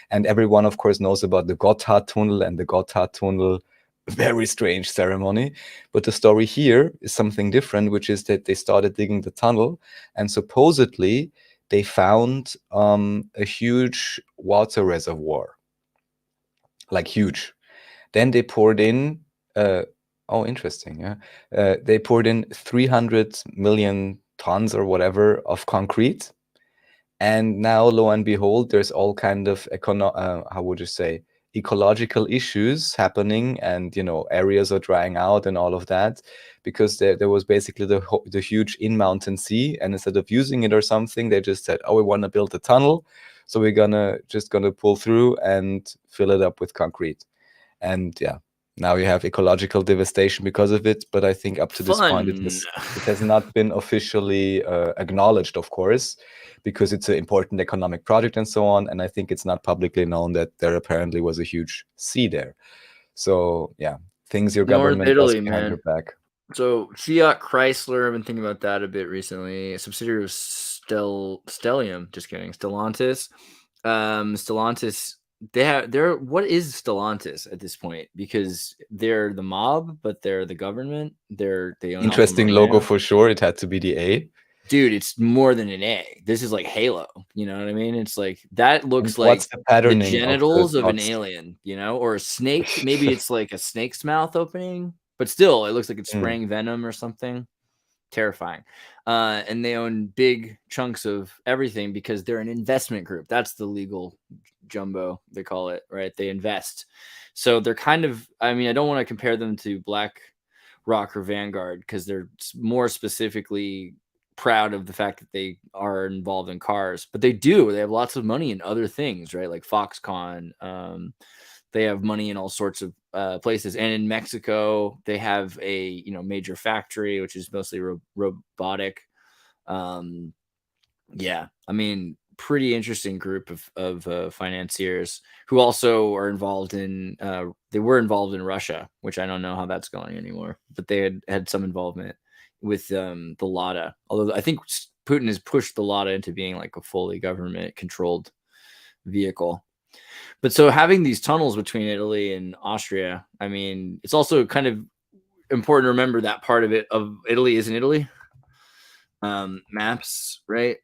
And everyone, of course, knows about the Gotthard Tunnel and the Gotthard Tunnel. Very strange ceremony. But the story here is something different, which is that they started digging the tunnel, and supposedly they found a huge water reservoir, like huge. Then they poured in, oh, interesting, yeah. They poured in 300 million tons or whatever of concrete. And now, lo and behold, there's all kind of how would you say, ecological issues happening, and, you know, areas are drying out and all of that, because there was basically the huge in-mountain sea, and instead of using it or something, they just said, oh, we want to build a tunnel, so we're gonna pull through and fill it up with concrete. And yeah, now you have ecological devastation because of it. But I think up to this point, it has not been officially acknowledged, of course, because it's an important economic project and so on. And I think it's not publicly known that there apparently was a huge sea there. So yeah, things your government does behind your back. So Fiat Chrysler, I've been thinking about that a bit recently. A subsidiary of Stellantis. Just kidding, Stellantis. Stellantis. They're what is Stellantis at this point? Because they're the mob, but they're the government. They own interesting logo for sure. It had to be the A. Dude, it's more than an A. This is like Halo. You know what I mean? It's like that looks like the genitals of an alien, you know, or a snake. Maybe it's like a snake's mouth opening, but still, it looks like it's spraying venom or something. Terrifying. And they own big chunks of everything because they're an investment group. That's the legal jumbo, they call it, right? They invest. So they're kind of, I mean, I don't want to compare them to BlackRock or Vanguard because they're more specifically proud of the fact that they are involved in cars, but they have lots of money in other things, right? Like Foxconn. They have money in all sorts of places. And in Mexico, they have a, you know, major factory, which is mostly robotic. Yeah, I mean, pretty interesting group of financiers who also are involved in, they were involved in Russia, which I don't know how that's going anymore, but they had some involvement with the Lada. Although I think Putin has pushed the Lada into being like a fully government controlled vehicle. But so having these tunnels between Italy and Austria, I mean, it's also kind of important to remember that part of Italy is in Italy. Maps, right?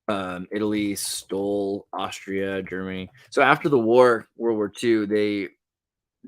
Italy stole Austria, Germany. So after the war, World War II,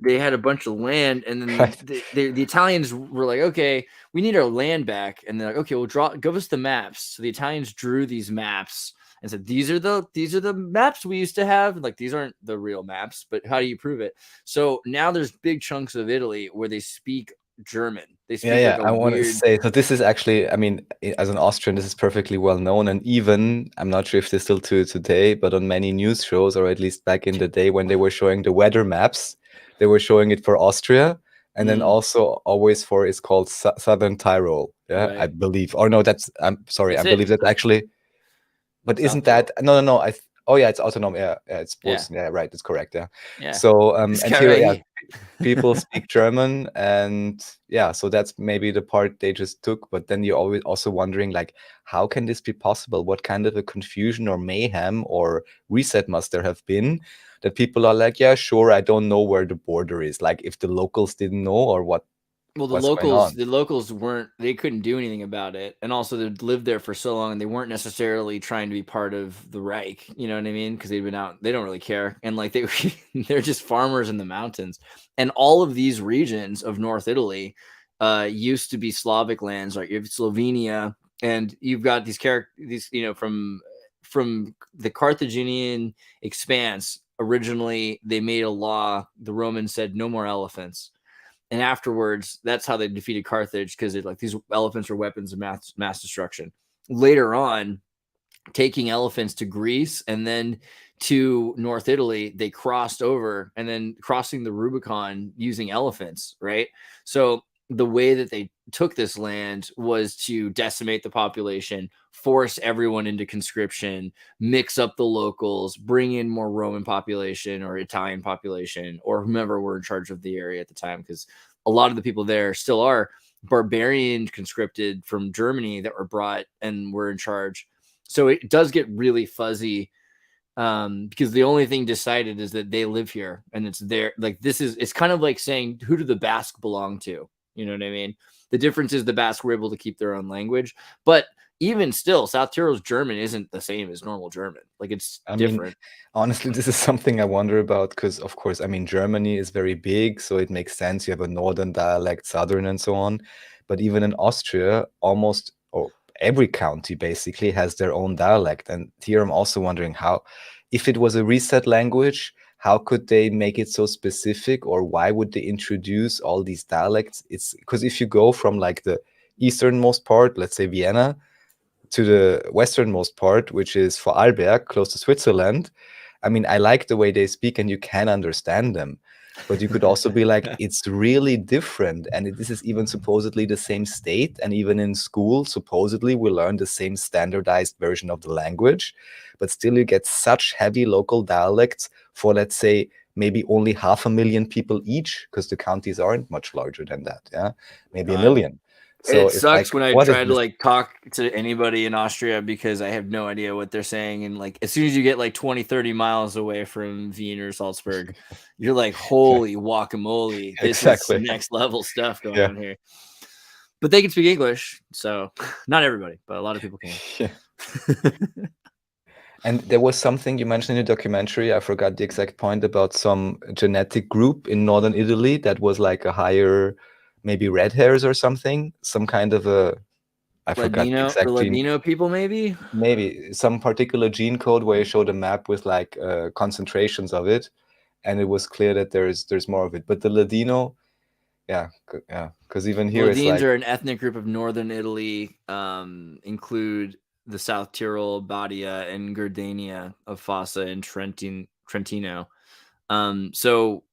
they had a bunch of land, and then Right. the Italians were like, okay, we need our land back, and they're like, okay, well, give us the maps. So the Italians drew these maps and said, these are the maps we used to have. Like, these aren't the real maps, but how do you prove it? So now there's big chunks of Italy where they speak German. They speak Yeah, like a I want to weird. say, so this is actually, I mean, as an Austrian, this is perfectly well known. And even, I'm not sure if they still do it today, but on many news shows, or at least back in the day when they were showing the weather maps, they were showing it for Austria. And then also always for, it's called Southern Tyrol. Yeah, I Right. believe. Or no, I'm sorry, That's I believe it. that's actually, but South isn't Tyrol. that, no, oh yeah, it's autonomous. Yeah, it's Yeah. both. Yeah, right, it's correct. Yeah. Yeah. So, This and guy here, right yeah, here. people speak German, and yeah, so that's maybe the part they just took. But then you're always also wondering, like, how can this be possible? What kind of a confusion or mayhem or reset must there have been that people are like, yeah, sure, I don't know where the border is. Like, if the locals didn't know, or what's going on? The locals they couldn't do anything about it. And also they'd lived there for so long, and they weren't necessarily trying to be part of the Reich, you know what I mean? Because they'd been out, they don't really care. And like they're just farmers in the mountains. And all of these regions of North Italy used to be Slavic lands, like you have Slovenia, and you've got these from the Carthaginian expanse. Originally, they made a law. The Romans said no more elephants. And afterwards, that's how they defeated Carthage, because like these elephants are weapons of mass destruction. Later on, taking elephants to Greece and then to North Italy, they crossed over, and then crossing the Rubicon using elephants, right? So the way that they took this land was to decimate the population, force everyone into conscription, mix up the locals, bring in more Roman population or Italian population or whomever were in charge of the area at the time, because a lot of the people there still are barbarian conscripted from Germany that were brought and were in charge. So it does get really fuzzy, because the only thing decided is that they live here and it's there. Like it's kind of like saying, who do the Basque belong to? You know what I mean? The difference is the Basque were able to keep their own language, but even still, South Tyrol's German isn't the same as normal German. Like, it's different. Honestly, this is something I wonder about, because of course, I mean, Germany is very big, so it makes sense. You have a northern dialect, southern, and so on. But even in Austria, almost, or every county basically has their own dialect. And here I'm also wondering how, if it was a reset language, how could they make it so specific, or why would they introduce all these dialects? It's because if you go from like the easternmost part, let's say Vienna, to the westernmost part, which is Vorarlberg, close to Switzerland, I mean, I like the way they speak and you can understand them. But you could also be like, it's really different. And this is even supposedly the same state. And even in school, supposedly we learn the same standardized version of the language. But still, you get such heavy local dialects for, let's say, maybe only 500,000 people each, because the counties aren't much larger than that. Yeah, maybe 1 million. So it sucks like, when I what is try to this? like talk to anybody in Austria, because I have no idea what they're saying. And like, as soon as you get like 20, 30 miles away from Wien or Salzburg, you're like, holy guacamole, this Exactly. is next level stuff going Yeah. on here. But they can speak English, so not everybody, but a lot of people can. Yeah. And there was something you mentioned in the documentary, I forgot the exact point, about some genetic group in northern Italy that was like a higher, maybe red hairs or something, some kind of a, I forgot the exact gene. Ladino people, maybe Some particular gene code where you showed a map with like concentrations of it, and it was clear that there's more of it. But the Ladino, yeah, because even here it's Ladines like, are an ethnic group of northern Italy, include the South Tyrol, Badia, and Gardania of Fossa and Trentino. So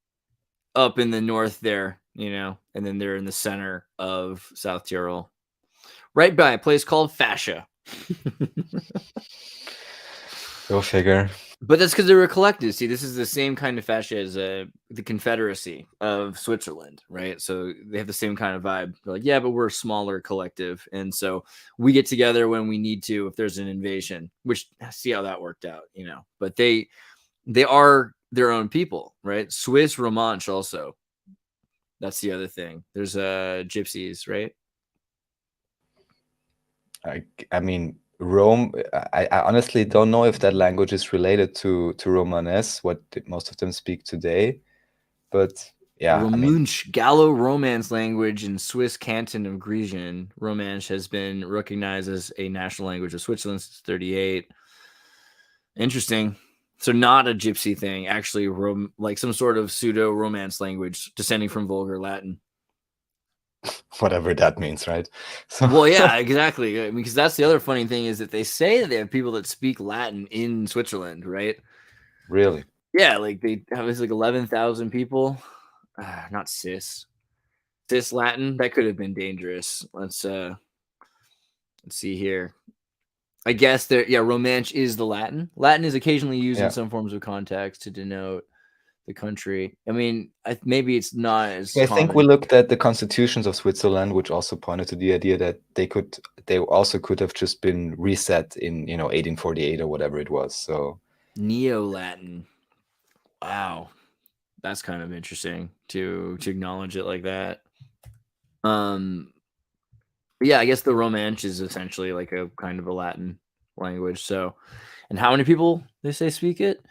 up in the north there, and then they're in the center of South Tyrol, right by a place called Fascia. go figure. But that's because they were collected. See, this is the same kind of fascia as the Confederacy of Switzerland, right? So they have the same kind of vibe. They're like, yeah, but we're a smaller collective. And so we get together when we need to if there's an invasion, which, see how that worked out, But they are their own people, right? Swiss Romanche also. That's the other thing. There's gypsies, right? I mean, Rome, I honestly don't know if that language is related to Romanes, what most of them speak today. But yeah, I mean, Romansh, Gallo-Romance language in Swiss canton of Grisian. Romansh has been recognized as a national language of Switzerland since 1938. Interesting. So not a gypsy thing, actually, like some sort of pseudo-Romance language descending from Vulgar Latin. whatever that means, right? So, Well, yeah, exactly. Because that's the other funny thing is that they say that they have people that speak Latin in Switzerland, right? really, Yeah, like they have like 11,000 people. Not cis Latin. That could have been dangerous. Let's see here. I guess there, yeah, Romansh is the Latin. Latin is occasionally used yeah. in some forms of context to denote the country. I mean, maybe it's not as I think common. we looked at the constitutions of Switzerland, which also pointed to the idea that they also could have just been reset in 1848 or whatever it was. So Neo-Latin. Wow, that's kind of interesting to acknowledge it like that. Yeah, I guess the Romansh is essentially like a kind of a Latin language. So, and how many people they say speak it?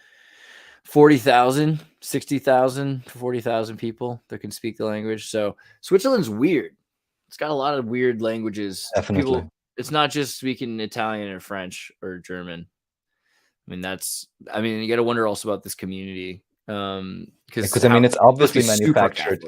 40,000, 60,000 to 40,000 people that can speak the language. So Switzerland's weird. It's got a lot of weird languages. definitely. People, it's not just speaking Italian or French or German. I mean, you got to wonder also about this community. Because I mean, it's obviously manufactured.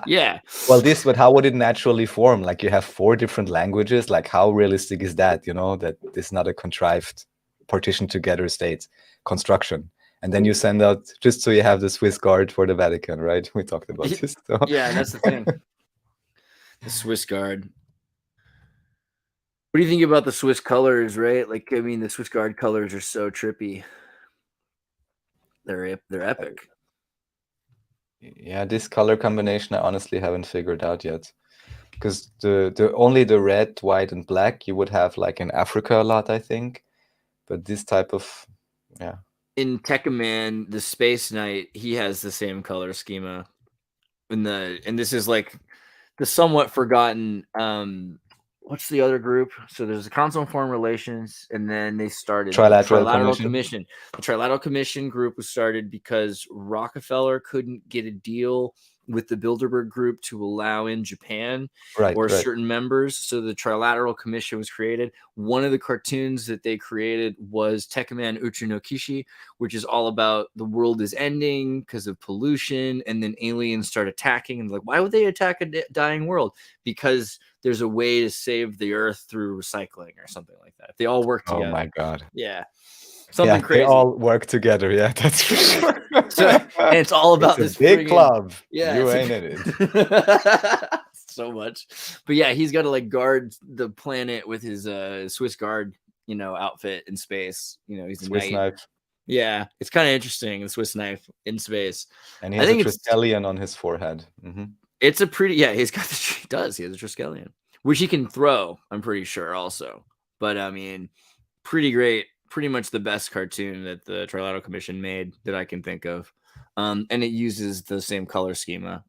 Yeah. Well, but how would it naturally form? Like you have 4 different languages. Like how realistic is that? That this is not a contrived, partitioned together state construction. And then you send out just so you have the Swiss Guard for the Vatican, right? We talked about this. So. Yeah, that's the thing. The Swiss Guard. What do you think about the Swiss colors, right? Like, I mean, the Swiss Guard colors are so trippy. They're epic. Yeah, this color combination I honestly haven't figured out yet. Because the only the red, white, and black you would have like in Africa a lot, I think. But this type of, yeah. In Tekkaman, the Space Knight, he has the same color schema. And this is like the somewhat forgotten what's the other group? So there's the Council on Foreign Relations, and then they started Trilateral the Trilateral Commission. The Trilateral Commission group was started because Rockefeller couldn't get a deal with the Bilderberg group to allow in Japan or certain members. So the Trilateral Commission was created. One of the cartoons that they created was Tekkaman Uchu no Kishi, which is all about the world is ending because of pollution, and then aliens start attacking. And like, why would they attack a dying world? Because there's a way to save the earth through recycling or something like that. If they all work together. Oh my God. Yeah. Something crazy. They all work together. Yeah, that's for sure. And it's all about it's this a big club. Yeah, you ain't in it. So much. But yeah, he's got to like guard the planet with his Swiss Guard, outfit in space. He's a Swiss knife. Yeah, it's kind of interesting. The Swiss knife in space. And he has a Triskelion on his forehead. Mm-hmm. It's a pretty, he has got he does. He has a Triskelion, which he can throw, I'm pretty sure also. But I mean, pretty great. Pretty much the best cartoon that the Trilateral Commission made that I can think of. And it uses the same color schema.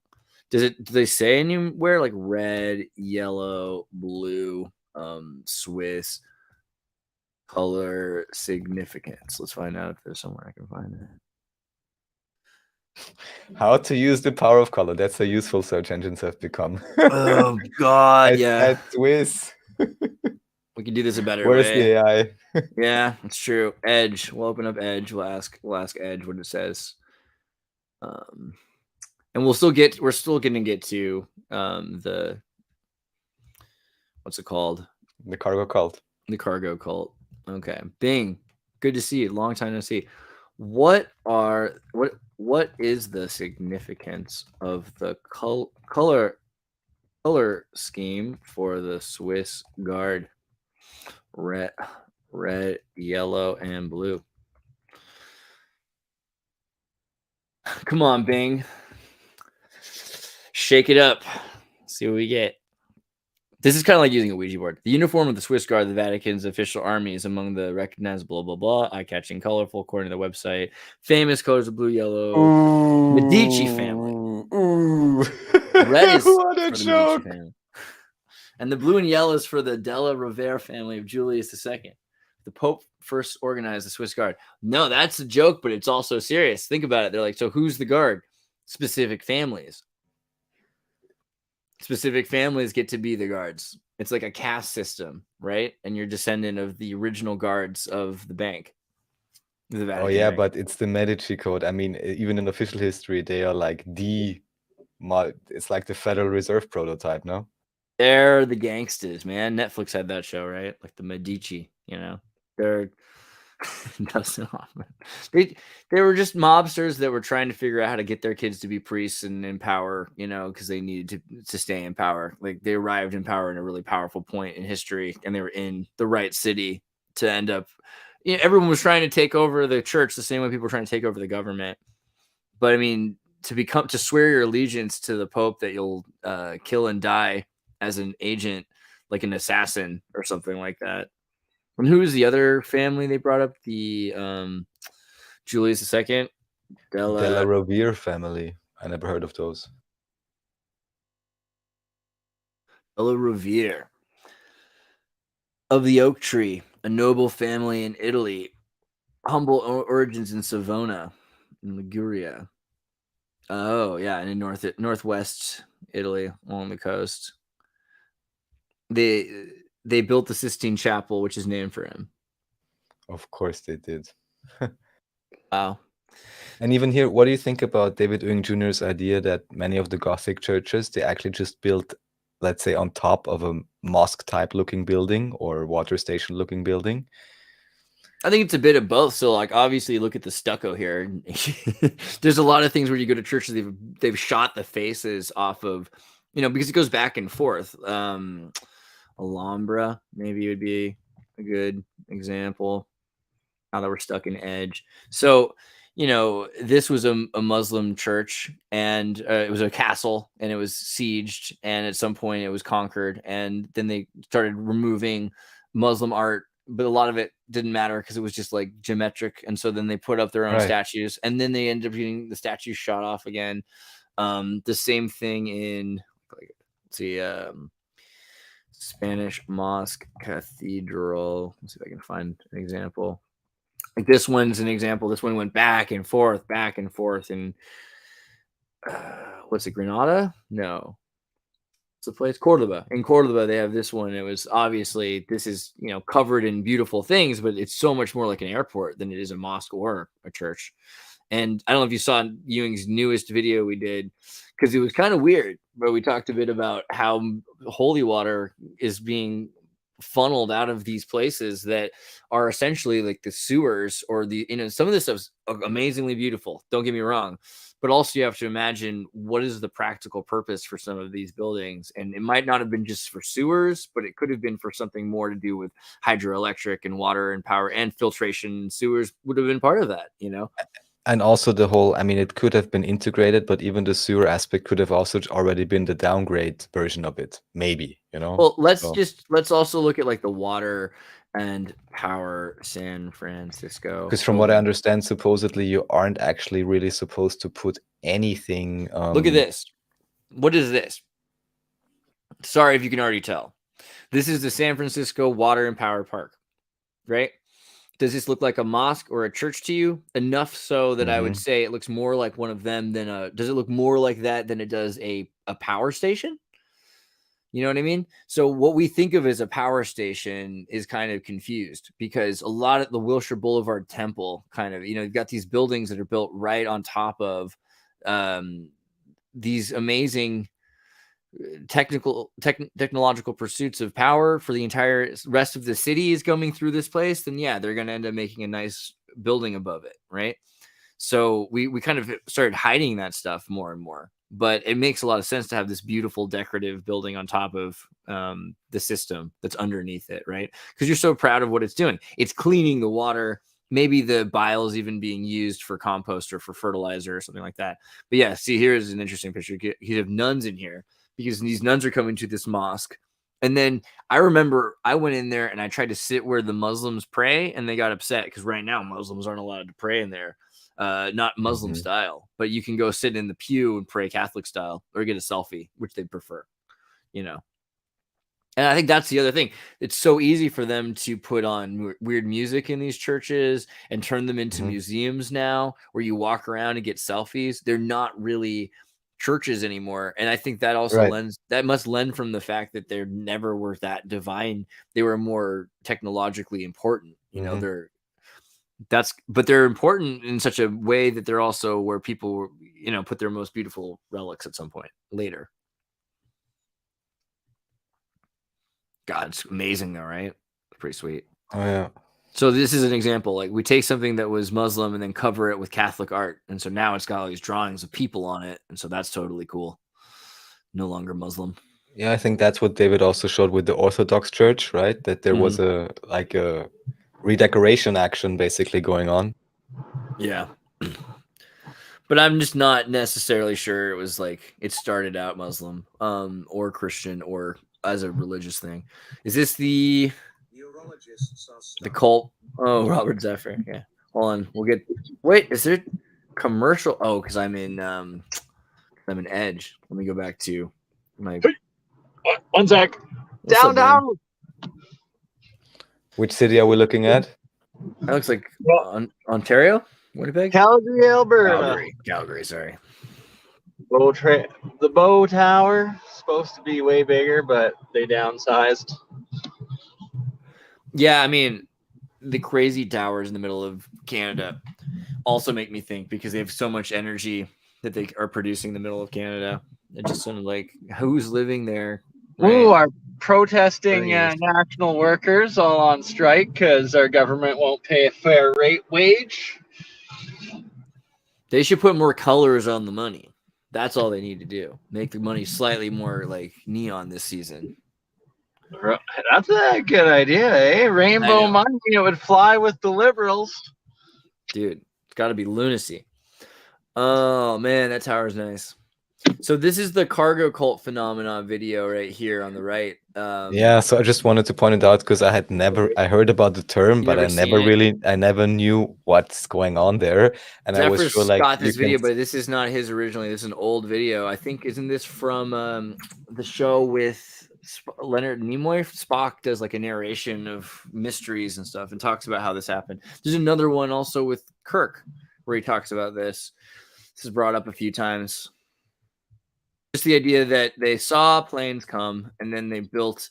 Do they say anywhere like red, yellow, blue, Swiss color significance? Let's find out if there's somewhere I can find it. How to use the power of color. That's how useful search engines have become. Oh God, yeah. Swiss. We can do this a better Where's way. the AI? Yeah, it's true. Edge. We'll open up Edge. We'll ask Edge what it says. And we're still going to get to the what's it called? The cargo cult. The cargo cult. Okay. Bing. Good to see you. Long time no see. What is the significance of the color scheme for the Swiss Guard? Red, yellow, and blue. Come on, Bing. Shake it up. See what we get. This is kind of like using a Ouija board. The uniform of the Swiss Guard, the Vatican's official army, is among the recognized blah, blah, blah, eye-catching, colorful, according to the website. Famous colors of blue, yellow, Medici family. Ooh. Red is what a for the joke. Medici family. And the blue and yellow is for the Della Rovere family of Julius II. The Pope first organized the Swiss Guard. No, that's a joke, but it's also serious. Think about it. They're like, so who's the guard? Specific families. specific families get to be the guards. It's like a caste system, right? And you're descendant of the original guards of the bank, the Oh Vatican yeah, Bank. but it's the Medici Code. I mean, even in official history, they are like it's like the Federal Reserve prototype, no? They're the gangsters, man. Netflix had that show, right? Like the Medici, you know. They're Dustin Hoffman. They were just mobsters that were trying to figure out how to get their kids to be priests and in power, you know, because they needed to stay in power. Like they arrived in power in a really powerful point in history, and they were in the right city to end up. You know, everyone was trying to take over the church the same way people were trying to take over the government. But I mean, to swear your allegiance to the Pope that you'll kill and die as an agent, like an assassin or something like that. And who was the other family they brought up? The Julius II, Della Rovere family. I never heard of those. Della Rovere of the Oak Tree, a noble family in Italy, humble origins in Savona, in Liguria. Oh yeah, and in northwest Italy along the coast. They built the Sistine Chapel, which is named for him. Of course they did. Wow. And even here, what do you think about David Ewing Jr.'s idea that many of the Gothic churches, they actually just built, let's say, on top of a mosque-type looking building or water station-looking building? I think it's a bit of both. So, like, obviously, look at the stucco here. There's a lot of things where you go to churches, they've shot the faces off of, you know, because it goes back and forth. Alhambra maybe would be a good example. How they were stuck in edge. So, you know, this was a Muslim church, and it was a castle, and it was sieged, and at some point it was conquered, and then they started removing Muslim art, but a lot of it didn't matter because it was just like geometric, and so then they put up their own Right. statues, and then they ended up getting the statues shot off again. The same thing in, let's see, Spanish Mosque Cathedral. Let's see if I can find an example. Like this one's an example. This one went back and forth, and what's it? Granada? No, it's a place. Cordoba. In Cordoba, they have this one. It was obviously this is covered in beautiful things, but it's so much more like an airport than it is a mosque or a church. And I don't know if you saw Ewing's newest video we did, because it was kind of weird, but we talked a bit about how holy water is being funneled out of these places that are essentially like the sewers, or some of this stuff's amazingly beautiful, don't get me wrong, but also you have to imagine what is the practical purpose for some of these buildings. And it might not have been just for sewers, but it could have been for something more to do with hydroelectric and water and power and filtration. Sewers would have been part of that, And also the whole, I mean, it could have been integrated, but even the sewer aspect could have also already been the downgrade version of it, maybe, Well, let's also look at like the water and power San Francisco. Because from what I understand, supposedly you aren't actually really supposed to put anything. Look at this. What is this? Sorry if you can already tell. This is the San Francisco Water and Power Park, right? Does this look like a mosque or a church to you? Enough so that I would say it looks more like one of them than does it look more like that than it does a power station? You know what I mean? So what we think of as a power station is kind of confused, because a lot of the Wilshire Boulevard Temple kind of, you've got these buildings that are built right on top of these amazing technological pursuits of power for the entire rest of the city is coming through this place. Then yeah, they're going to end up making a nice building above it, right? So we kind of started hiding that stuff more and more, but it makes a lot of sense to have this beautiful decorative building on top of the system that's underneath it, right? Because you're so proud of what it's doing. It's cleaning the water. Maybe the bile is even being used for compost or for fertilizer or something like that. But yeah, see, here's an interesting picture. You have nuns in here, because these nuns are coming to this mosque. And then I remember I went in there and I tried to sit where the Muslims pray, and they got upset because right now Muslims aren't allowed to pray in there. Not Muslim style, but you can go sit in the pew and pray Catholic style or get a selfie, which they prefer, And I think that's the other thing. It's so easy for them to put on weird music in these churches and turn them into museums now, where you walk around and get selfies. They're not really churches anymore. And I think that also Right. must lend from the fact that they never were that divine. They were more technologically important. You know, Mhm. but they're important in such a way that they're also where people, you know, put their most beautiful relics at some point later. God, it's amazing though, right? Pretty sweet. Oh yeah. So this is an example. Like we take something that was Muslim and then cover it with Catholic art, and so now it's got all these drawings of people on it, and so that's totally cool. No longer Muslim. Yeah, I think that's what David also showed with the Orthodox Church, right? That there was a redecoration action basically going on. Yeah. But I'm just not necessarily sure it was like it started out Muslim, or Christian, or as a religious thing. Is this the cult? Oh, Robert Zephyr. Yeah. Hold on. We'll get. Wait, is there commercial? Oh, because I'm in Edge. Let me go back to my. One sec. What's Down, up, man? down. Which city are we looking at? That looks like Well, Ontario, Winnipeg, Calgary, Alberta. Calgary. Sorry. The Bow Tower supposed to be way bigger, but they downsized. Yeah, I mean, the crazy towers in the middle of Canada also make me think because they have so much energy that they are producing in the middle of Canada. It just sounded like who's living there. Right? Ooh, our protesting Right. national workers all on strike because our government won't pay a fair wage. They should put more colors on the money. That's all they need to do. Make the money slightly more like neon this season. That's a good idea, eh? Rainbow money, it would fly with the liberals. Dude, it's got to be lunacy. Oh, man, that tower's nice. So this is the cargo cult phenomenon video right here on the right. Yeah, so I just wanted to point it out because I heard about the term, but I never knew what's going on there. And Zephyr I was sure like got this video, but this is not his originally. This is an old video. I think, isn't this from the show with Leonard Nimoy? Spock does like a narration of mysteries and stuff and talks about how this happened. There's another one also with Kirk where he talks about this. This is brought up a few times. Just the idea that they saw planes come and then they built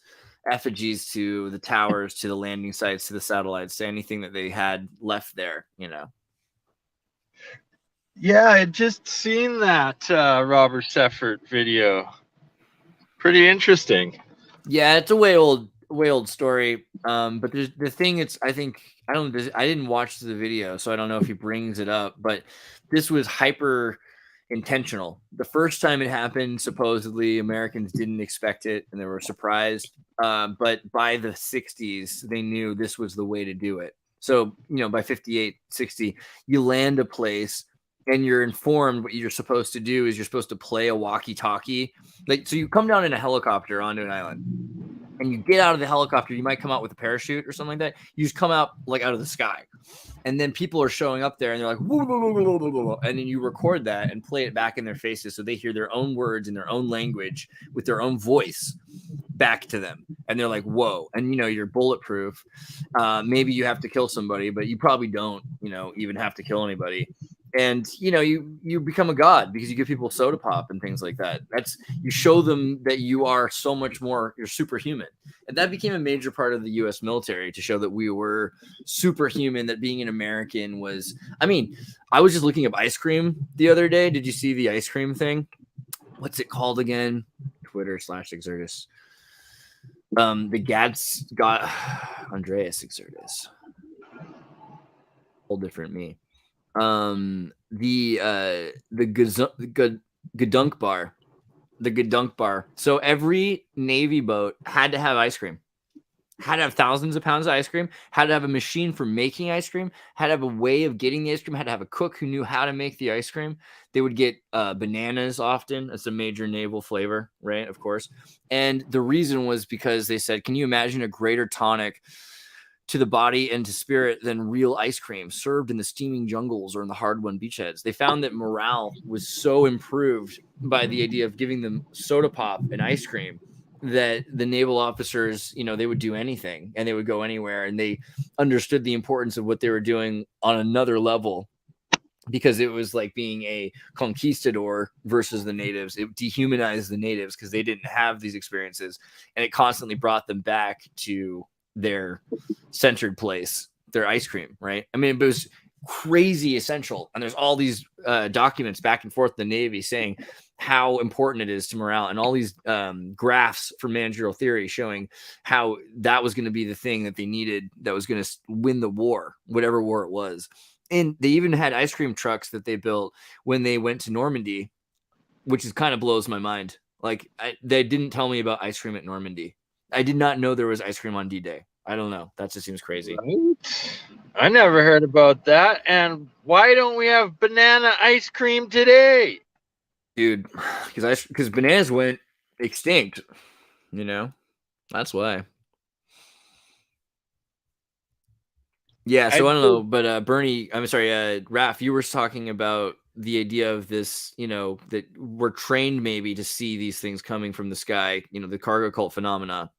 effigies to the towers, to the landing sites, to the satellites, to anything that they had left there, you know. Yeah, I just seen that Robert Seffert video. Pretty interesting. Yeah, it's a way old story. But there's the thing. I didn't watch the video, so I don't know if he brings it up. But this was hyper intentional. The first time it happened, supposedly Americans didn't expect it and they were surprised. But by the 60s, they knew this was the way to do it. So, you know, by 58, 60, you land a place and you're informed what you're supposed to do is you're supposed to play a walkie-talkie. Like, so you come down in a helicopter onto an island and you get out of the helicopter. You might come out with a parachute or something like that. You just come out like out of the sky. And then people are showing up there and they're like, whoa, whoa, whoa, whoa, whoa, whoa. And then you record that and play it back in their faces so they hear their own words in their own language with their own voice back to them. And they're like, whoa. And, you know, you're bulletproof. Maybe you have to kill somebody, but you probably don't, you know, even have to kill anybody. And, you know, you become a god because you give people soda pop and things like that. You show them that you are so much more, you're superhuman. And that became a major part of the U.S. military to show that we were superhuman, that being an American was, I mean, I was just looking up ice cream the other day. Did you see the ice cream thing? What's it called again? Twitter/Exertus. The Gads got Andreas Exertus. Whole different me. The Gadunk bar. So every Navy boat had to have ice cream, had to have thousands of pounds of ice cream, had to have a machine for making ice cream, had to have a way of getting the ice cream, had to have a cook who knew how to make the ice cream. They would get bananas often. That's a major naval flavor, right? Of course. And the reason was because they said, can you imagine a greater tonic to the body and to spirit than real ice cream served in the steaming jungles or in the hard-won beachheads? They found that morale was so improved by the idea of giving them soda pop and ice cream that the naval officers, you know, they would do anything and they would go anywhere, and they understood the importance of what they were doing on another level. because it was like being a conquistador versus the natives. It dehumanized the natives because they didn't have these experiences, and it constantly brought them back to their centered place, their ice cream, right? I mean, it was crazy essential, and there's all these documents back and forth in the Navy saying how important it is to morale, and all these graphs from managerial theory showing how that was going to be the thing that they needed that was going to win the war, whatever war it was. And they even had ice cream trucks that they built when they went to Normandy, which is kind of blows my mind. Like they didn't tell me about ice cream at Normandy. I did not know there was ice cream on D-Day. I don't know. That just seems crazy. Right? I never heard about that. And why don't we have banana ice cream today? Dude, because bananas went extinct, you know? That's why. Yeah, so I don't know, but Bernie, I'm sorry, Raph, you were talking about the idea of this, you know, that we're trained maybe to see these things coming from the sky, you know, the cargo cult phenomena.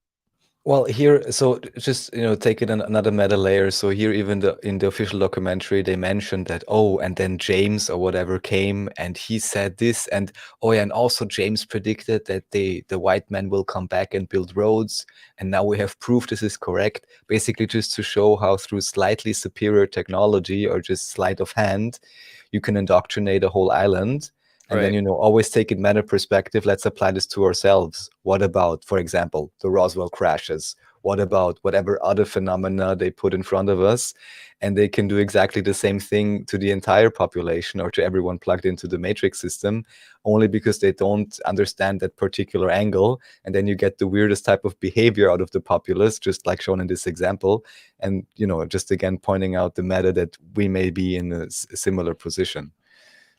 Well, here, so just, take it another meta layer. So here, even in the official documentary, they mentioned that, oh, and then James or whatever came and he said this, and oh yeah, and also James predicted that the white men will come back and build roads, and now we have proof this is correct. Basically, just to show how through slightly superior technology or just sleight of hand, you can indoctrinate a whole island. And Right. then, always take it meta perspective. Let's apply this to ourselves. What about, for example, the Roswell crashes? What about whatever other phenomena they put in front of us? And they can do exactly the same thing to the entire population or to everyone plugged into the matrix system, only because they don't understand that particular angle. And then you get the weirdest type of behavior out of the populace, just like shown in this example. And, just again, pointing out the meta that we may be in a similar position.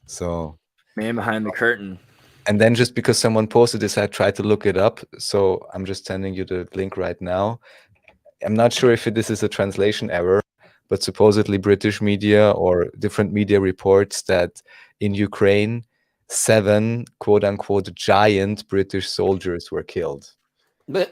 So... Man behind the curtain. And then just because someone posted this, I tried to look it up. So I'm just sending you the link right now. I'm not sure if this is a translation error, but supposedly British media or different media reports that in Ukraine, 7 quote unquote giant British soldiers were killed. So,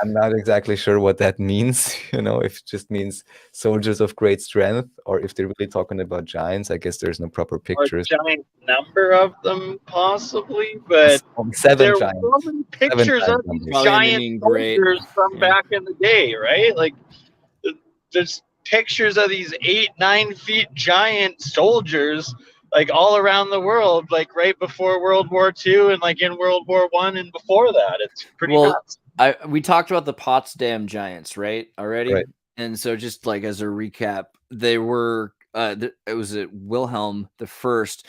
I'm not exactly sure what that means, if it just means soldiers of great strength, or if they're really talking about giants. I guess there's no proper pictures. Or a giant number of them, possibly, but 7 there giants. were pictures of these giant soldiers from back in the day, right? Like, there's pictures of these 8-9 feet giant soldiers, like all around the world, like right before World War II and like in World War I and before that. It's pretty nuts. We talked about the Potsdam Giants, right? Already, right. And so just like as a recap, they were it was Wilhelm the First,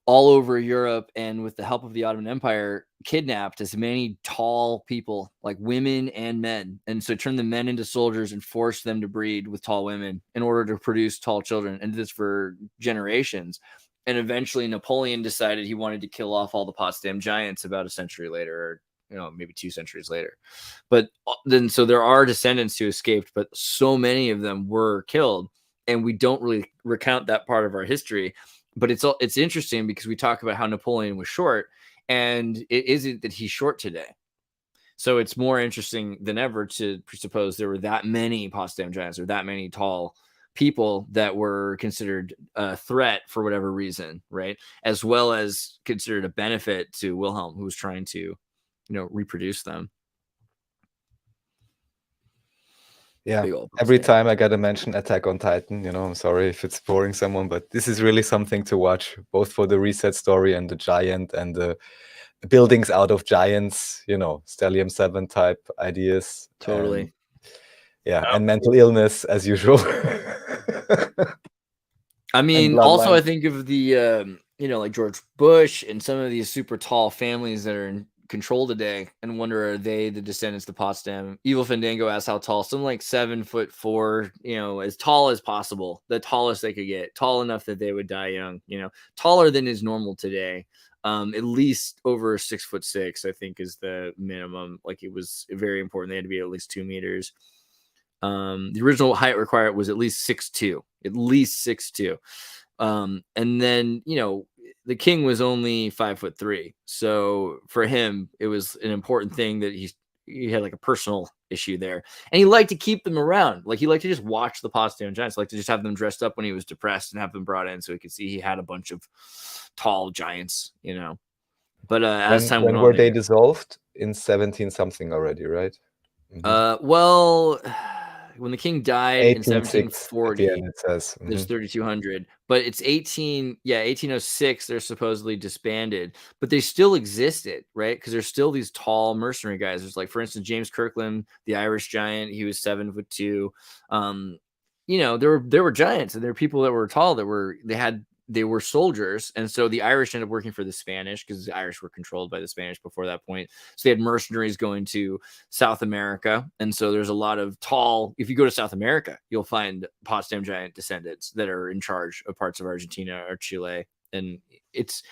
all over Europe, and with the help of the Ottoman Empire, kidnapped as many tall people, like women and men, and so turned the men into soldiers and forced them to breed with tall women in order to produce tall children, and this for generations. And eventually Napoleon decided he wanted to kill off all the Potsdam Giants about a century later, or maybe 2 centuries later. But then, so there are descendants who escaped, but so many of them were killed, and we don't really recount that part of our history. But it's interesting because we talk about how Napoleon was short, and it isn't that he's short today. So it's more interesting than ever to presuppose there were that many Potsdam Giants or that many tall people that were considered a threat for whatever reason, right? As well as considered a benefit to Wilhelm, who was trying to, reproduce them. Yeah, every time I gotta mention Attack on Titan, I'm sorry if it's boring someone, but this is really something to watch, both for the reset story and the giant and the buildings out of giants, Stellium 7 type ideas. Totally. And mental illness as usual. I mean, also I think of the, like George Bush and some of these super tall families that are in control today, and wonder, are they the descendants of Potsdam? Evil Fandango asks how tall. Some like 7'4", as tall as possible, the tallest they could get, tall enough that they would die young, taller than is normal today. At least over 6'6", I think, is the minimum. Like, it was very important. They had to be at least 2 meters. The original height required was at least 6'2", and then, the king was only 5'3". So for him, it was an important thing that he he had like a personal issue there, and he liked to keep them around. Like he liked to just watch the Potsdam Giants, like to just have them dressed up when he was depressed and have them brought in so he could see he had a bunch of tall giants, you know. But as time went when on, were they dissolved? In 17 something already, right? well, when the king died in 1806 at the 1740, end it says. there's 3,200, but it's 1806 they're supposedly disbanded, but they still existed, right? Because there's still these tall mercenary guys. There's like, for instance, James Kirkland, the Irish giant. He was 7'2". You know, there were giants, and there were people that were tall they were soldiers, and so the Irish ended up working for the Spanish because the Irish were controlled by the Spanish before that point. So they had mercenaries going to South America, and so there's a lot of tall. If you go to South America, you'll find Potsdam giant descendants that are in charge of parts of Argentina or Chile, and it's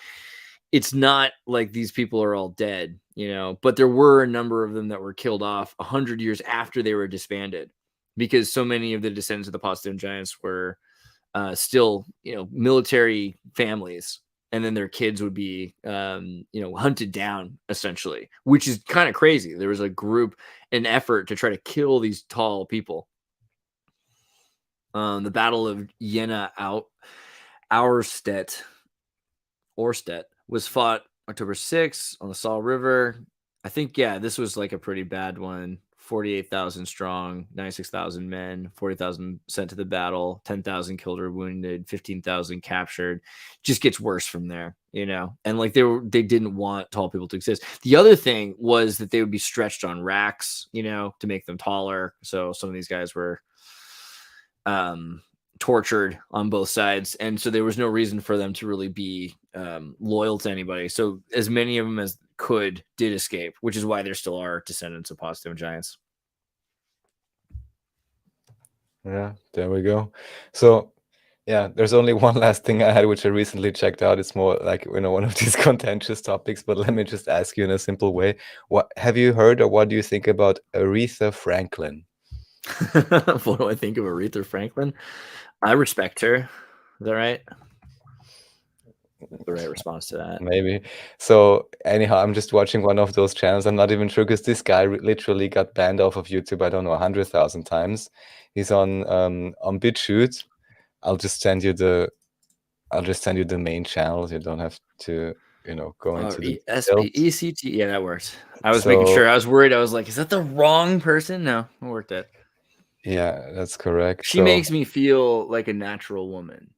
not like these people are all dead, you know. But there were a number of them that were killed off 100 years after they were disbanded, because so many of the descendants of the Potsdam giants were still, you know, military families, and then their kids would be, you know, hunted down essentially, which is kind of crazy. There was a group, an effort to try to kill these tall people. The Battle of Jena Auerstedt was fought October 6th on the Saale River. I think, yeah, this was like a pretty bad one. 48,000 strong, 96,000 men, 40,000 sent to the battle, 10,000 killed or wounded, 15,000 captured. Just gets worse from there, you know. And like they didn't want tall people to exist. The other thing was that they would be stretched on racks, you know, to make them taller. So some of these guys were tortured on both sides, and so there was no reason for them to really be loyal to anybody. So as many of them as did escape, which is why there still are descendants of Potsdam giants. Yeah, there we go. So yeah, there's only one last thing I had, which I recently checked out. It's more like, you know, one of these contentious topics, but let me just ask you in a simple way. What have you heard, or what do you think about Aretha Franklin? What do I think of Aretha Franklin? I respect her. Is that right? The right response to that. Maybe. So anyhow, I'm just watching one of those channels. I'm not even sure, because this guy literally got banned off of YouTube, I don't know, 100,000 times. He's on BitChute. I'll just send you the main channel. You don't have to, you know, go into the ECT. Yeah, that works. I was making sure. I was worried. I was like, is that the wrong person? No, it worked out. Yeah, that's correct. She makes me feel like a natural woman.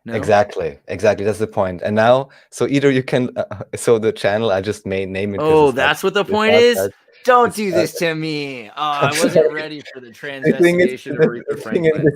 No? Exactly. That's the point. And now, so either you can, so the channel, I just may name it. Oh, that's what the point is? Don't do this to me. Oh, I wasn't ready for the transvestigation of Aretha Franklin.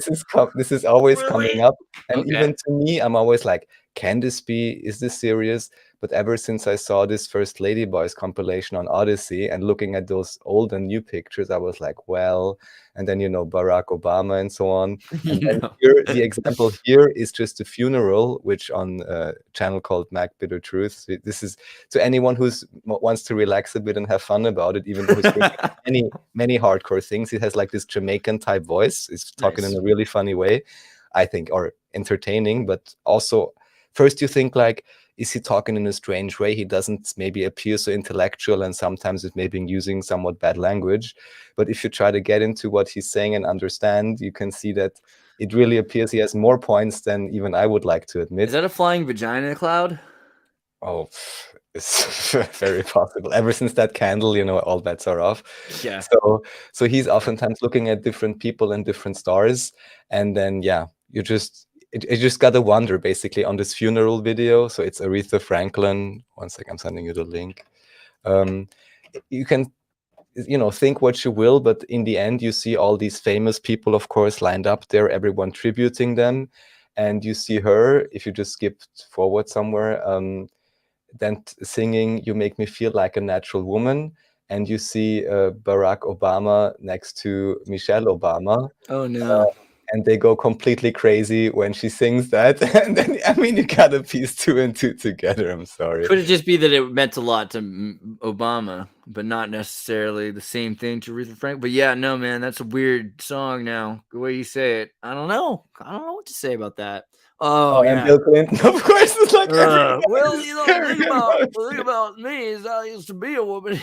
This is always coming up. And even to me, I'm always like, is this serious? But ever since I saw this First Lady Boys compilation on Odyssey and looking at those old and new pictures, I was like, well, and then, you know, Barack Obama and so on. And then here, the example here is just a funeral, which on a channel called Mac Bitter Truth. This is to anyone who's wants to relax a bit and have fun about it, even though he's doing many hardcore things. He has like this Jamaican type voice. He's talking in a really funny way, I think, or entertaining, but also first you think like, is he talking in a strange way? He doesn't maybe appear so intellectual, and sometimes it may be using somewhat bad language. But if you try to get into what he's saying and understand, you can see that it really appears he has more points than even I would like to admit. Is that a flying vagina cloud? Oh, it's very possible. Ever since that candle, you know, all bets are off. Yeah. So he's oftentimes looking at different people and different stars, and then yeah, you just gotta wonder basically on this funeral video. So it's Aretha Franklin. One sec, I'm sending you the link. You can, you know, think what you will, but in the end, you see all these famous people, of course, lined up there, everyone tributing them, and you see her. If you just skip forward somewhere, then singing "You Make Me Feel Like a Natural Woman." And you see Barack Obama next to Michelle Obama. Oh no. And they go completely crazy when she sings that. And then, I mean, you gotta piece 2 and 2 together. I'm sorry. Could it just be that it meant a lot to Obama? but not necessarily the same thing to Aretha Franklin. But yeah, no, man, that's a weird song now. The way you say it, I don't know. I don't know what to say about that. Oh Oh, and yeah. Bill Clinton, of course, it's like Well, you know, everybody. the thing about me is I used to be a woman.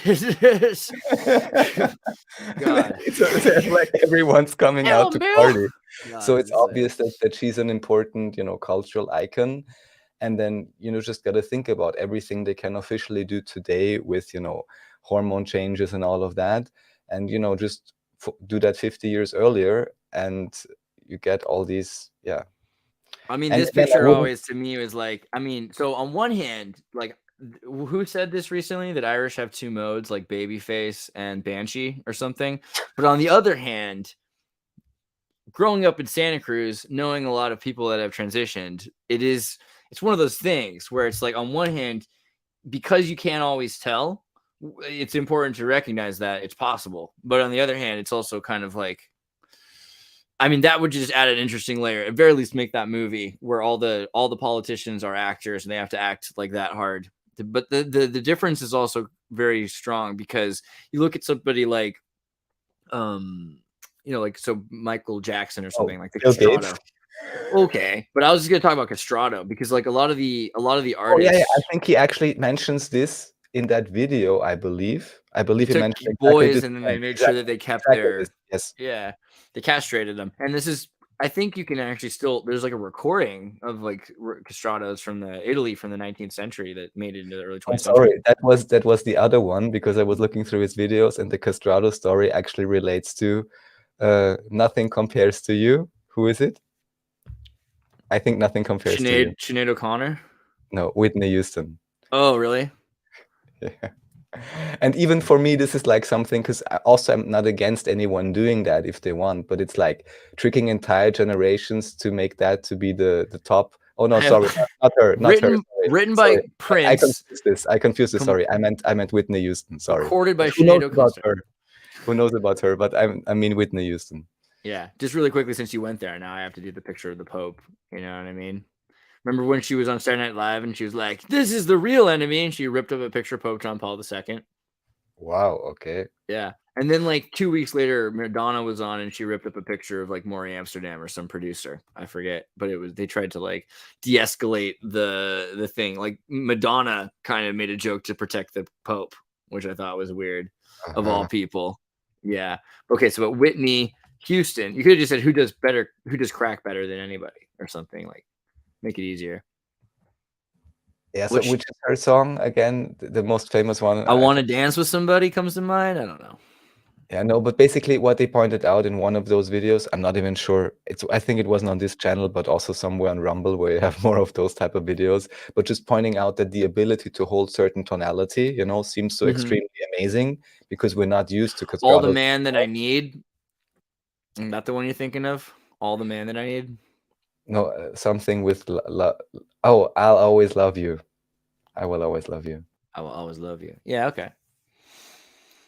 God. It's like everyone's coming out Hello, to Bill. party. God, So this it's is sad. obvious that she's an important, cultural icon. And then, just got to think about everything they can officially do today with, hormone changes and all of that. And, just do that 50 years earlier and you get all these, yeah. I mean, And this then I picture wouldn't, always to me was like, I mean, so on one hand, like, who said this recently that Irish have two modes, like babyface and banshee or something? But on the other hand, growing up in Santa Cruz, knowing a lot of people that have transitioned, it's one of those things where it's like, on one hand, because you can't always tell, it's important to recognize that it's possible. But on the other hand, it's also kind of like, I mean, that would just add an interesting layer. At very least, make that movie where all the politicians are actors and they have to act like that hard. But the difference is also very strong because you look at somebody like, like so Michael Jackson or something like the Bill Gates. Castrato. Okay, but I was just gonna talk about Castrato because like a lot of the Oh, yeah, artists, I think he actually mentions this in that video, I believe. I believe he took mentioned exactly boys this and then they point. made sure Exactly, that they kept exactly their, this. Yes. yeah, they castrated them. And this is, I think you can actually still, there's like a recording of like castratos from Italy from the 19th century that made it into the early I'm 20th century. sorry, that was the other one because I was looking through his videos and the Castrato story actually relates to Nothing Compares to You. Who is it? I think Nothing Compares to You. Sinead O'Connor. No, Whitney Houston. Oh, really? Yeah. And even for me, this is like something because I'm not against anyone doing that if they want, but it's like tricking entire generations to make that to be the top. Oh no, I have sorry, not her, not her. written Sorry, by sorry. I Prince, confused this. I confused this. Sorry, I meant Whitney Houston. Sorry. recorded by But who knows Sinead about O'Connor. her? Who knows about her? But I mean Whitney Houston. Yeah, just really quickly, since you went there, now I have to do the picture of the Pope. You know what I mean? Remember when she was on Saturday Night Live and she was like, "This is the real enemy," and she ripped up a picture of Pope John Paul II. Wow. Okay. Yeah, and then like 2 weeks later, Madonna was on and she ripped up a picture of like Maury Amsterdam or some producer. I forget, but they tried to like de-escalate the thing. Like Madonna kind of made a joke to protect the Pope, which I thought was weird, of all people. Yeah. Okay, so but Whitney Houston, you could have just said who does crack better than anybody or something, like make it easier. Yeah. So which is her song again? The most famous one. I Want to Dance with Somebody comes to mind. I don't know. Yeah, no, but basically what they pointed out in one of those videos, I'm not even sure. I think it wasn't on this channel, but also somewhere on Rumble where you have more of those type of videos. But just pointing out that the ability to hold certain tonality, seems so extremely amazing because we're not used to All the castratos. Man That I Need. Is that the one you're thinking of? All the Man That I Need? No, something with oh, I'll always love you. I will always love you. I will always love you. Yeah, okay.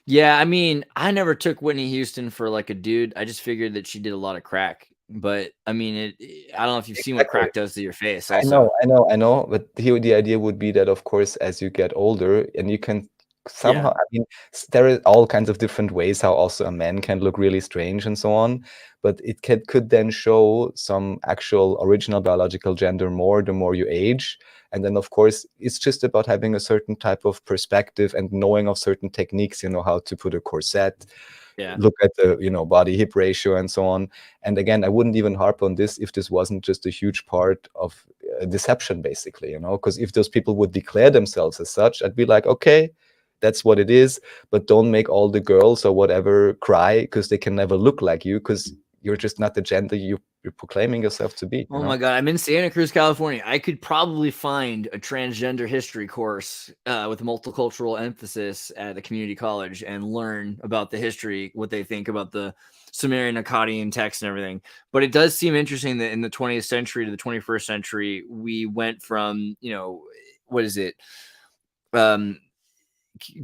Yeah, I mean, I never took Whitney Houston for like a dude. I just figured that she did a lot of crack. But I mean, I don't know if you've seen what crack does to your face. Also. I know. But here the idea would be that, of course, as you get older, and you can somehow, I mean, there are all kinds of different ways how also a man can look really strange and so on. But it could then show some actual original biological gender more the more you age. And then, of course, it's just about having a certain type of perspective and knowing of certain techniques, how to put a corset, look at the, body hip ratio and so on. And again, I wouldn't even harp on this if this wasn't just a huge part of deception, basically, because if those people would declare themselves as such, I'd be like, okay, that's what it is. But don't make all the girls or whatever cry because they can never look like you because you're just not the gender you're proclaiming yourself to be. Oh my God, I'm in Santa Cruz, California. I could probably find a transgender history course with multicultural emphasis at a community college and learn about the history, what they think about the Sumerian Akkadian text and everything. But it does seem interesting that in the 20th century to the 21st century, we went from, what is it? Don't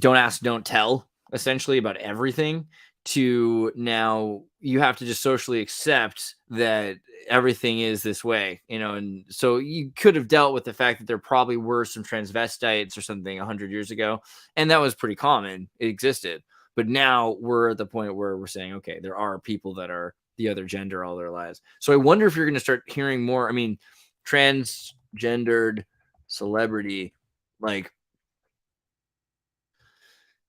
ask, don't tell, essentially, about everything, to now you have to just socially accept that everything is this way, you know. And so you could have dealt with the fact that there probably were some transvestites or something 100 years ago, and that was pretty common. It existed. But now we're at the point where we're saying, okay, there are people that are the other gender all their lives. So I wonder if you're going to start hearing more. I mean, transgendered celebrity, like,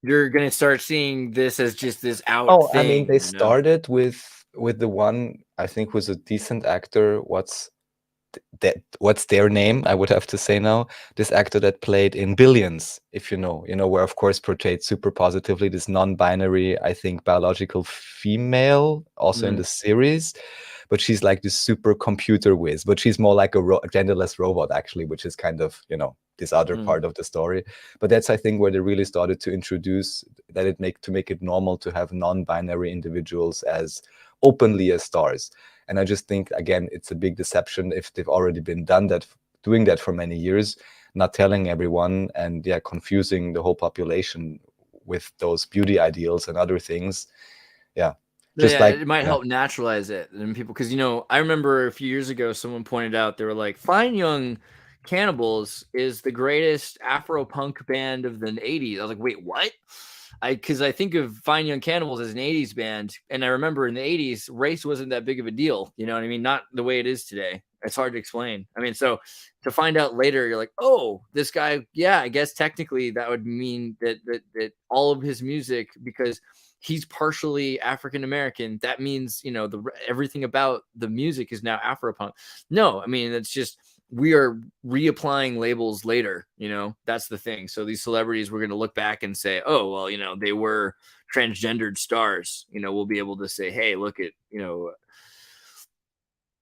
you're going to start seeing this as just this out Oh, I mean, thing, they you know? started with the one I think was a decent actor. What's their name? I would have to say now. This actor that played in Billions, if you know, where of course portrayed super positively this non-binary, I think, biological female, also in Mm. the series. But she's like this super computer whiz. But she's more like a genderless robot, actually, which is kind of, this other part of the story. But that's, I think, where they really started to introduce that to make it normal to have non-binary individuals as openly as stars. And I just think, again, it's a big deception if they've already been doing that for many years, not telling everyone, and confusing the whole population with those beauty ideals and other things. Yeah. Just like, It might help naturalize it and people, because I remember a few years ago someone pointed out, they were like, Fine Young Cannibals is the greatest Afro punk band of the 80s. I was like, wait, what? Because I think of Fine Young Cannibals as an 80s band, and I remember in the 80s race wasn't that big of a deal, you know what I mean? Not the way it is today. It's hard to explain. I mean, so to find out later, you're like, oh, this guy, yeah, I guess technically that would mean that all of his music, because he's partially African American, that means everything about the music is now Afropunk. No, I mean, it's just, we are reapplying labels later, that's the thing. So these celebrities, we're going to look back and say, oh, well, they were transgendered stars. We'll be able to say, hey, look at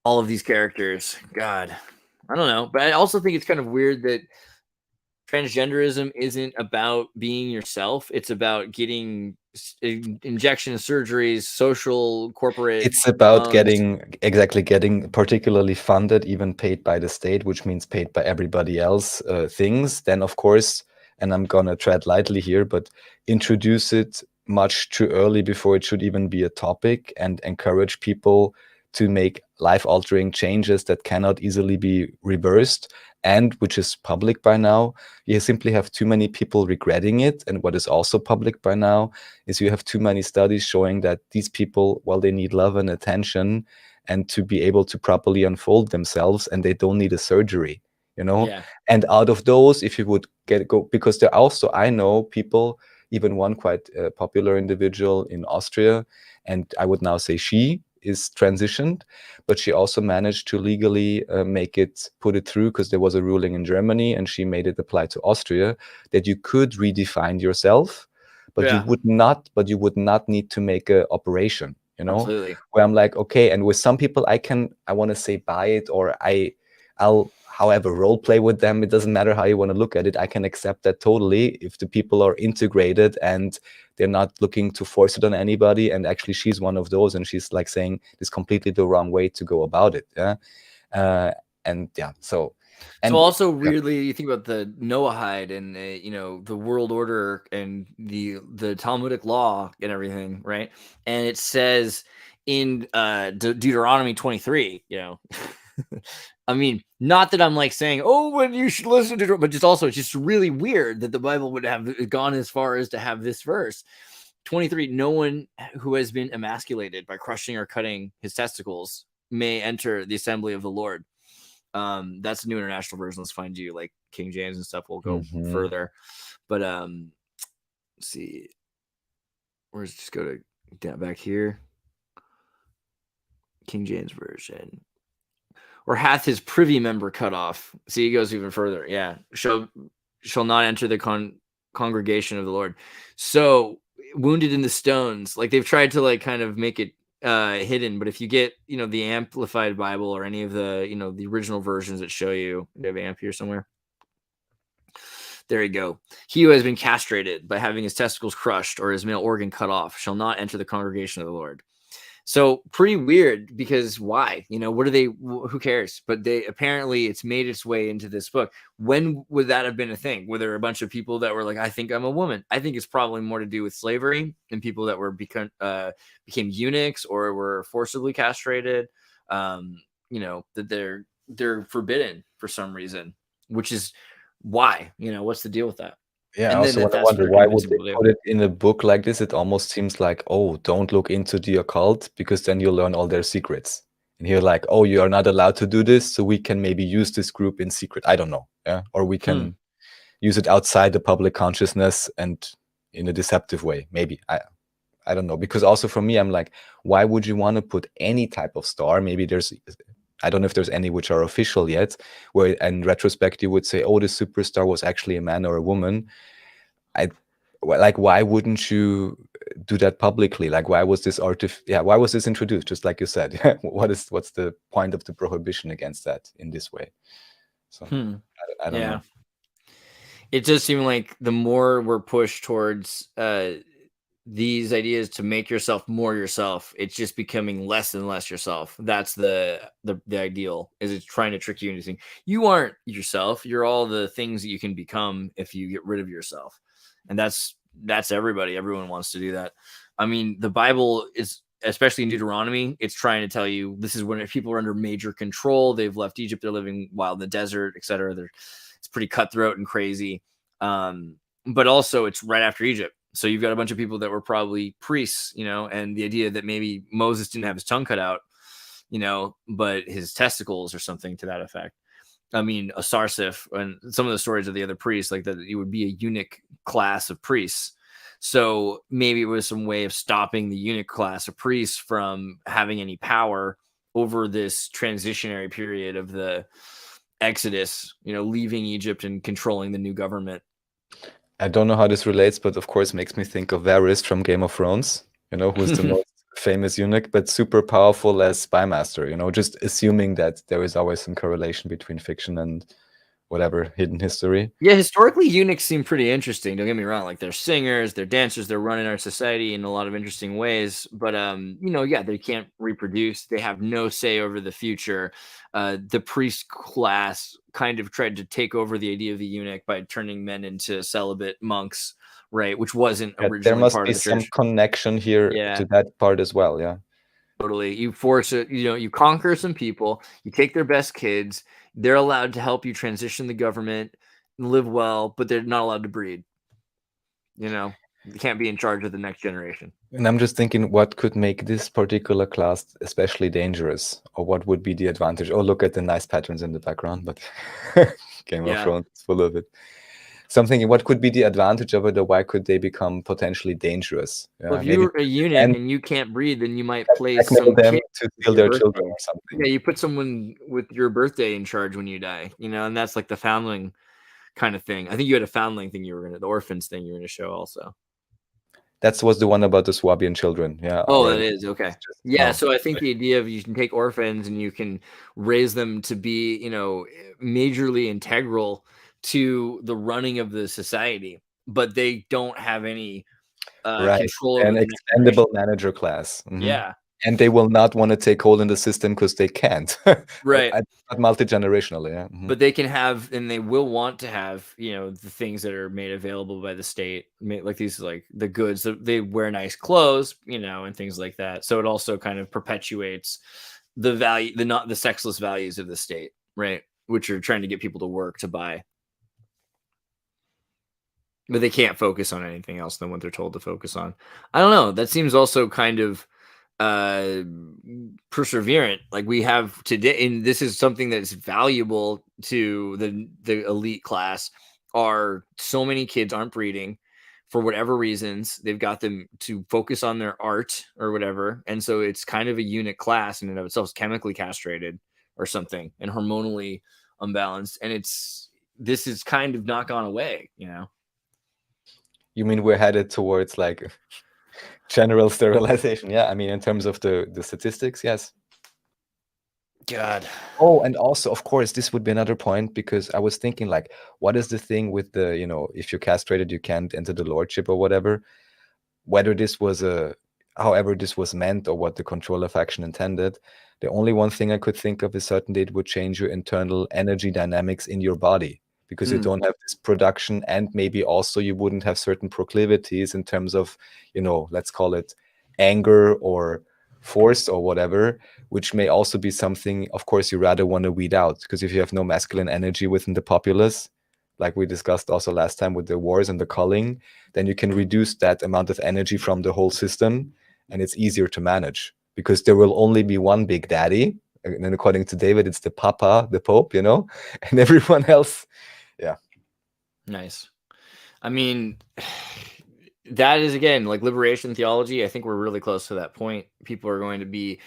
all of these characters. God, I don't know, but I also think it's kind of weird that transgenderism isn't about being yourself. It's about getting injection surgeries, social, corporate. It's about getting particularly funded, even paid by the state, which means paid by everybody else, things. Then, of course, and I'm gonna tread lightly here, but introduce it much too early before it should even be a topic, and encourage people to make life-altering changes that cannot easily be reversed, and which is public by now. You simply have too many people regretting it. And what is also public by now is you have too many studies showing that these people, well, they need love and attention and to be able to properly unfold themselves, and they don't need a surgery, Yeah. And out of those, if you would go, because there also, I know people, even one quite popular individual in Austria, and I would now say she is transitioned, but she also managed to legally put it through, because there was a ruling in Germany and she made it apply to Austria, that you could redefine yourself, but you would not need to make an operation, Absolutely. where I'm like, okay. And with some people, I want to say buy it, or I'll however role play with them. It doesn't matter how you want to look at it. I can accept that totally if the people are integrated and they're not looking to force it on anybody. And actually, she's one of those, and she's like saying it's completely the wrong way to go about it. So. And so also weirdly, you think about the Noahide and the world order and the Talmudic law and everything, right? And it says in Deuteronomy 23, I mean, not that I'm like saying, oh, when you should listen to it, but it's just really weird that the Bible would have gone as far as to have this verse 23. No one who has been emasculated by crushing or cutting his testicles may enter the assembly of the Lord. That's the New International Version. Let's find you like King James and stuff. We'll go further, but let's see. Where's just go to down back here. King James Version. Or hath his privy member cut off. See, he goes even further. Yeah, shall not enter the congregation of the Lord. So wounded in the stones, like they've tried to like kind of make it hidden, but if you get the Amplified Bible or any of the the original versions that show you, do you have amp here somewhere? There you go. He who has been castrated by having his testicles crushed or his male organ cut off shall not enter the congregation of the Lord. So pretty weird, because why? What are they? Who cares? But they apparently it's made its way into this book. When would that have been a thing? Were there a bunch of people that were like, "I think I'm a woman"? I think it's probably more to do with slavery and people that were became eunuchs or were forcibly castrated. That they're forbidden for some reason, which is why. What's the deal with that? Yeah, I And then also that's wonder what they're why would convincing they people to do. put it in a book like this? It almost seems like, oh, don't look into the occult because then you'll learn all their secrets. And here, like, oh, you are not allowed to do this, so we can maybe use this group in secret. I don't know, yeah, or we can use it outside the public consciousness and in a deceptive way. Maybe I don't know, because also for me, I'm like, why would you want to put any type of star? Maybe I don't know if there's any which are official yet, where in retrospect you would say, oh, the superstar was actually a man or a woman. Like, why wouldn't you do that publicly? Like, why was this why was this introduced? Just like you said, what's the point of the prohibition against that in this way? So I don't know. It does seem like the more we're pushed towards these ideas to make yourself more yourself, it's just becoming less and less yourself. That's the ideal, is it's trying to trick you into thinking you aren't yourself. You're all the things that you can become if you get rid of yourself. And that's everybody. Everyone wants to do that. I mean, the Bible is, especially in Deuteronomy, it's trying to tell you this is when people are under major control. They've left Egypt. They're living wild in the desert, etc. It's pretty cutthroat and crazy. But also it's right after Egypt. So you've got a bunch of people that were probably priests, and the idea that maybe Moses didn't have his tongue cut out, but his testicles or something to that effect. I mean, a Sarsif, and some of the stories of the other priests, like that, it would be a eunuch class of priests. So maybe it was some way of stopping the eunuch class of priests from having any power over this transitionary period of the Exodus, leaving Egypt and controlling the new government. I don't know how this relates, but of course makes me think of Varys from Game of Thrones, who's the most famous eunuch, but super powerful as spy master, just assuming that there is always some correlation between fiction and whatever hidden history. Yeah, historically, eunuchs seem pretty interesting. Don't get me wrong. Like, they're singers, they're dancers, they're running our society in a lot of interesting ways. But, they can't reproduce. They have no say over the future. The priest class kind of tried to take over the idea of the eunuch by turning men into celibate monks, right? Which wasn't originally there must part be of the some church. connection here to that part as well. Yeah. Totally. You force it, you conquer some people, you take their best kids, they're allowed to help you transition the government and live well, but they're not allowed to breed. They can't be in charge of the next generation. And I'm just thinking, what could make this particular class especially dangerous, or what would be the advantage? Oh, look at the nice patterns in the background, but Game of Thrones is full of it. Something, what could be the advantage of it, or why could they become potentially dangerous? Well, if you're a eunuch and you can't breed, then you might place some them kid to steal their children or something. Yeah, you put someone with your birthday in charge when you die, and that's like the foundling kind of thing. I think you had a foundling thing the orphans thing you were going to show also. That was the one about the Swabian children. Yeah. Oh, already. That is okay. Yeah. So I think the idea of you can take orphans and you can raise them to be, majorly integral to the running of the society, but they don't have any control over an expendable manager class. Yeah. And they will not want to take hold in the system because they can't. Right. Not multi-generationally. Yeah. But they can have, and they will want to have, the things that are made available by the state, like these, like the goods. They wear nice clothes, and things like that. So it also kind of perpetuates the value, the sexless values of the state, right? Which are trying to get people to work to buy. But they can't focus on anything else than what they're told to focus on. I don't know. That seems also kind of perseverant, like we have today, and this is something that's valuable to the elite class. Are so many kids aren't breeding for whatever reasons. They've got them to focus on their art or whatever, and so it's kind of a eunuch class in and of itself. It's chemically castrated or something and hormonally unbalanced, and this is kind of not gone away. You mean we're headed towards like general sterilization? Yeah, I mean, in terms of the statistics, yes. God. Oh, and also, of course, this would be another point, because I was thinking, like, what is the thing with the, if you're castrated, you can't enter the lordship or whatever. Whether this was however this was meant or what the controller faction intended. The only one thing I could think of is certainly it would change your internal energy dynamics in your body, because you don't have this production, and maybe also you wouldn't have certain proclivities in terms of, let's call it anger or force or whatever, which may also be something, of course, you rather want to weed out, because if you have no masculine energy within the populace, like we discussed also last time with the wars and the culling, then you can reduce that amount of energy from the whole system, and it's easier to manage, because there will only be one big daddy, and then according to David, it's the Papa, the Pope, and everyone else. Yeah. Nice. I mean, that is, again, like liberation theology. I think we're really close to that point. People are going to be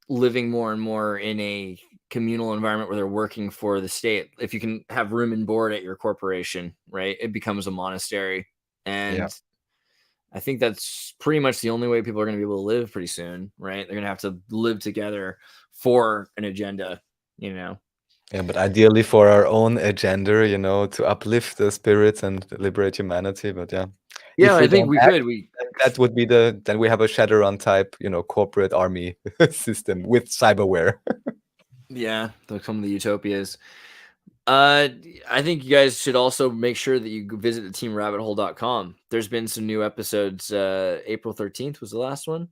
living more and more in a communal environment where they're working for the state. If you can have room and board at your corporation, right, it becomes a monastery. And I think that's pretty much the only way people are going to be able to live pretty soon, right? They're going to have to live together for an agenda, Yeah, but ideally for our own agenda, to uplift the spirits and liberate humanity. But Yeah, if I think we could. that would be then we have a Shadowrun type, corporate army system with cyberware. Yeah, some of the utopias. I think you guys should also make sure that you visit the teamrabbithole.com. There's been some new episodes. April 13th was the last one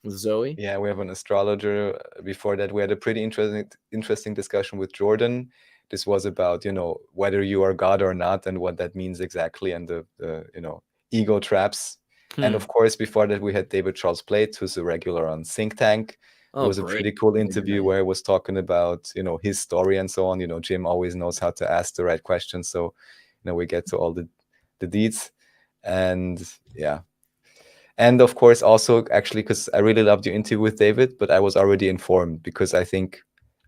with Zoe. Yeah, we have an astrologer. Before that, we had a pretty interesting discussion with Jordan. This was about, whether you are God or not and what that means exactly, and the ego traps. And of course, before that, we had David Charles Plate, who's a regular on Think Tank. It was a pretty cool interview where he was talking about, his story and so on. Jim always knows how to ask the right questions. So, we get to all the deeds. And yeah. And of course, also, actually, because I really loved your interview with David, but I was already informed, because I think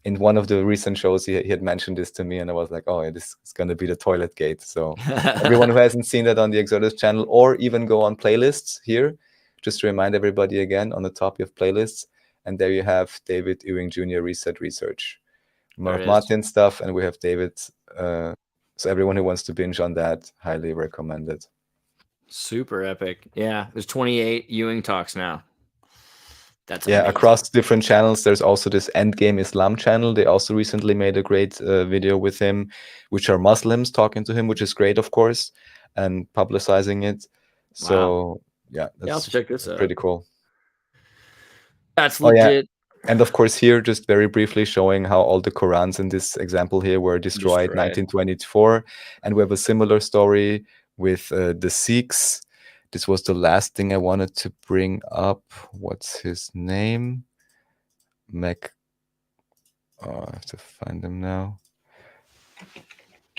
in one of the recent shows, he had mentioned this to me, and I was like, oh, yeah, this is going to be the toilet gate. So everyone who hasn't seen that on the Exodus channel, or even go on playlists here, just to remind everybody again, on the top you have playlists, and there you have David Ewing Jr. Reset Research, Mark Martin stuff, and we have David. So everyone who wants to binge on that, highly recommended. Super epic. Yeah, there's 28 Ewing talks now. That's amazing. Across different channels. There's also this Endgame Islam channel. They also recently made a great video with him, which are Muslims talking to him, which is great, of course, and publicizing it. So that's I'll check this out. Pretty cool. That's legit. And of course, here, just very briefly showing how all the Qurans in this example here were destroyed 1924. And we have a similar story with the Sikhs. This was the last thing I wanted to bring up. What's his name? I have to find him now.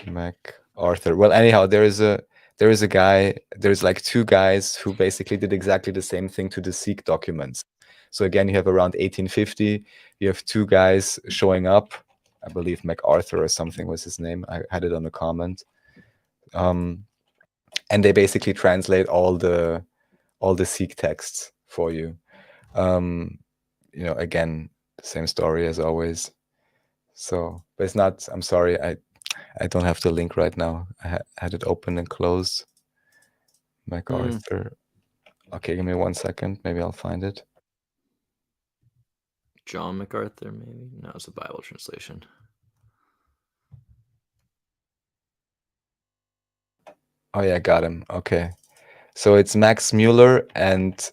MacArthur. Well, anyhow, there is a guy. There's like two guys who basically did exactly the same thing to the Sikh documents. So again, you have around 1850. You have two guys showing up. I believe MacArthur or something was his name. I had it on the comment. And they basically translate all the Sikh texts for you. Again, the same story as always. So, but it's not. I'm sorry, I don't have the link right now. I had it open and closed. MacArthur. Okay, give me 1 second. Maybe I'll find it. John MacArthur, maybe? No, it's a Bible translation. Oh yeah, got him. Okay. So it's Max Mueller and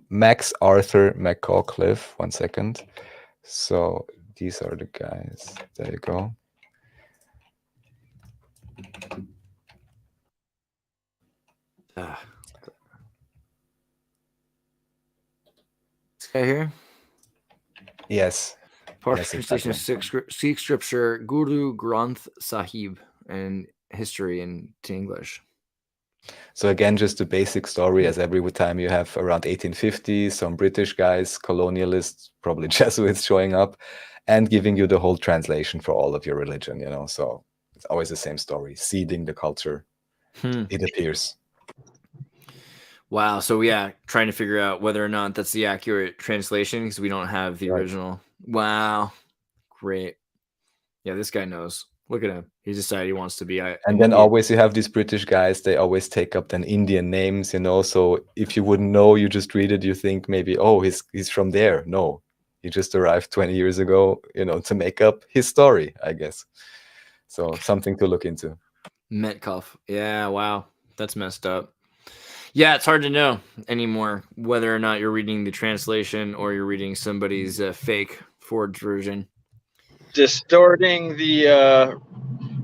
Max Arthur McAuliffe. 1 second. So these are the guys. There you go. This guy here? Yes. Partial translation of Sikh scripture, Guru Granth Sahib, and history into English. So again, just a basic story, as every time you have around 1850, some British guys, colonialists, probably Jesuits showing up and giving you the whole translation for all of your religion, so it's always the same story, seeding the culture, it appears. Wow. So trying to figure out whether or not that's the accurate translation, because we don't have the original. Wow. Great. Yeah, this guy knows Look at him. He decided he wants to be. And then always you have these British guys, they always take up then Indian names, you know. So if you wouldn't know, you just read it, you think maybe, oh, he's from there. No, he just arrived 20 years ago, you know, to make up his story, I guess. So something to look into. Metcalf. Yeah, wow. That's messed up. Yeah, it's hard to know anymore whether or not you're reading the translation or you're reading somebody's fake forged version. Distorting the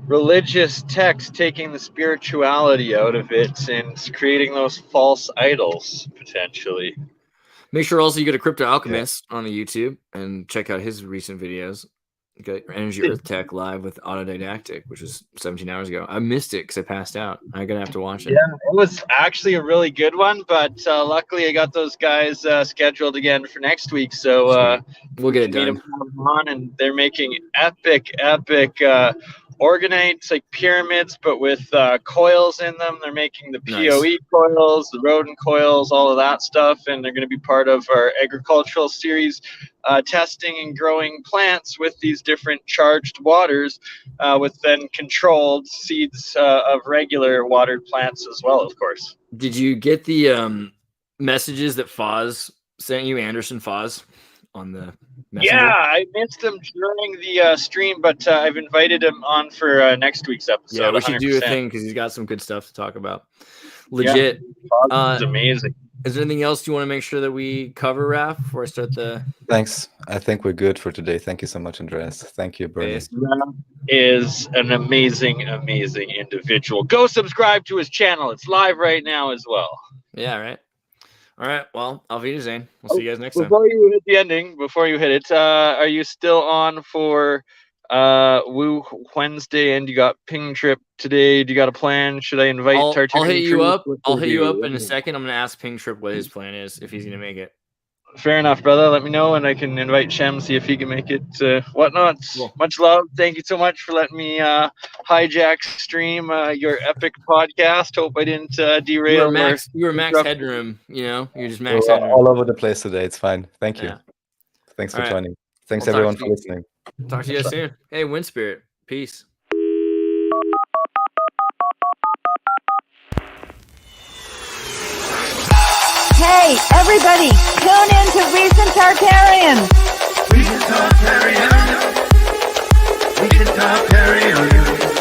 religious text, taking the spirituality out of it, and creating those false idols potentially. Make sure also you go to Crypto Alchemist on the YouTube and check out his recent videos. You got Energy Earth Tech live with Autodidactic, which was 17 hours ago. I missed it because I passed out. I'm gonna have to watch it. Yeah, it was actually a really good one, but luckily I got those guys scheduled again for next week. So we'll get it meet done. them on, and they're making epic orgonites, like pyramids, but with coils in them. They're making the PoE coils, the rodent coils, all of that stuff, and they're going to be part of our agricultural series, testing and growing plants with these different charged waters, with then controlled seeds of regular watered plants as well, of course. Did you get the messages that Foz sent you, Anderson Foz, on the Messenger? Yeah, I missed him during the stream, but I've invited him on for next week's episode. Yeah, we should 100%. do a thing because he's got some good stuff to talk about. Legit. Yeah, it's amazing. Is there anything else you want to make sure that we cover, Raph, before I start the... Thanks. I think we're good for today. Thank you so much, Andreas. Thank you, Bernie. Raph is an amazing, amazing individual. Go subscribe to his channel. It's live right now as well. Yeah, right. All right. Well, Auf Wiedersehen. We'll see you guys next time. Before you hit the ending, before you hit it, are you still on for Woo Wednesday? And you got Ping Trip today? Do you got a plan? Should I invite Tartarian? I'll hit you up. I'll hit you up in in a second. I'm gonna ask Ping Trip what his plan is, if he's gonna make it. Fair enough, brother. Let me know, and I can invite Shem, see if he can make it. Whatnot. Cool. Much love. Thank you so much for letting me hijack stream your epic podcast. Hope I didn't derail. You were Max Headroom. You know, you're just Max We're Headroom. all over the place today. It's fine. Thank you. Yeah. Thanks for All right. joining. Thanks We'll everyone talk for to you. listening. Talk to you guys soon. Hey, Wind Spirit. Peace. Hey, everybody, tune in to Recent Tartarians. Recent Tartarians. Recent Tartarians.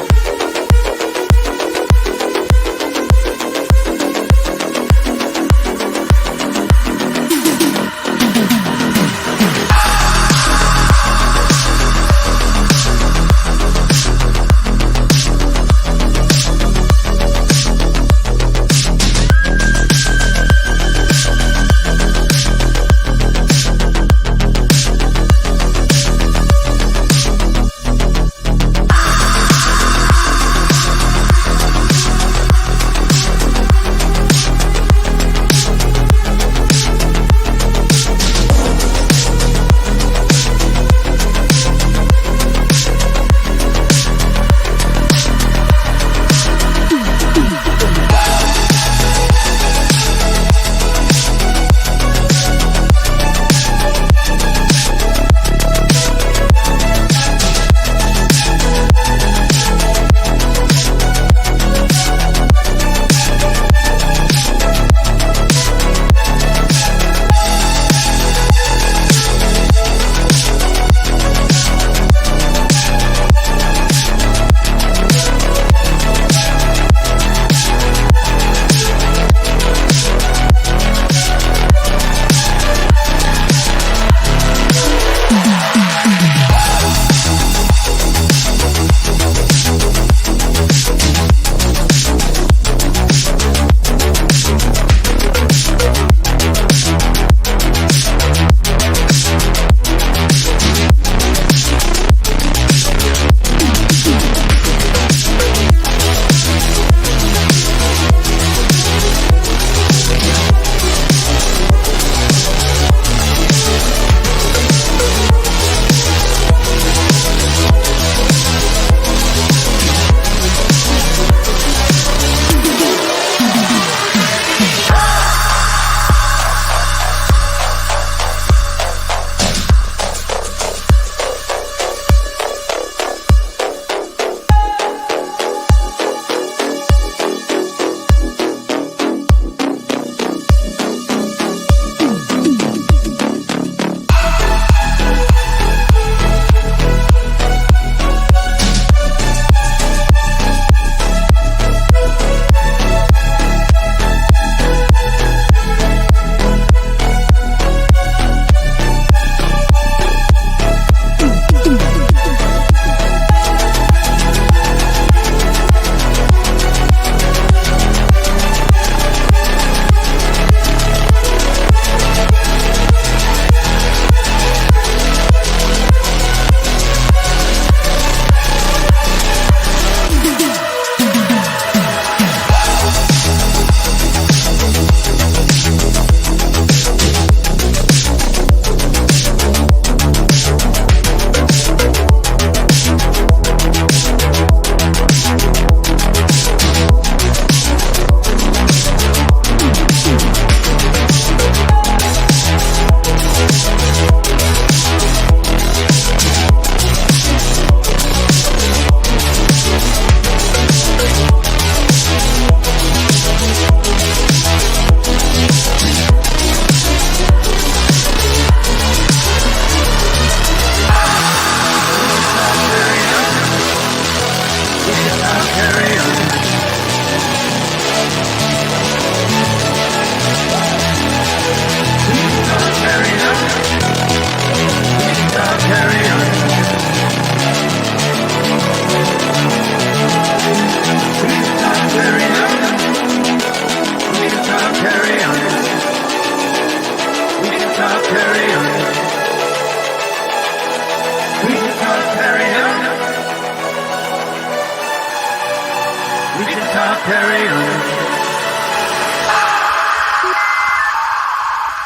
Tartarians.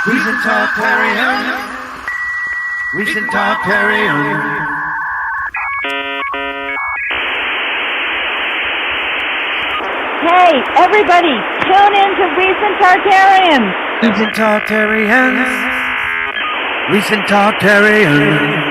Recent Tartarians. Recent Tartarians. Hey, everybody, tune in to Recent Tartarians. Recent Tartarians. Recent Tartarians.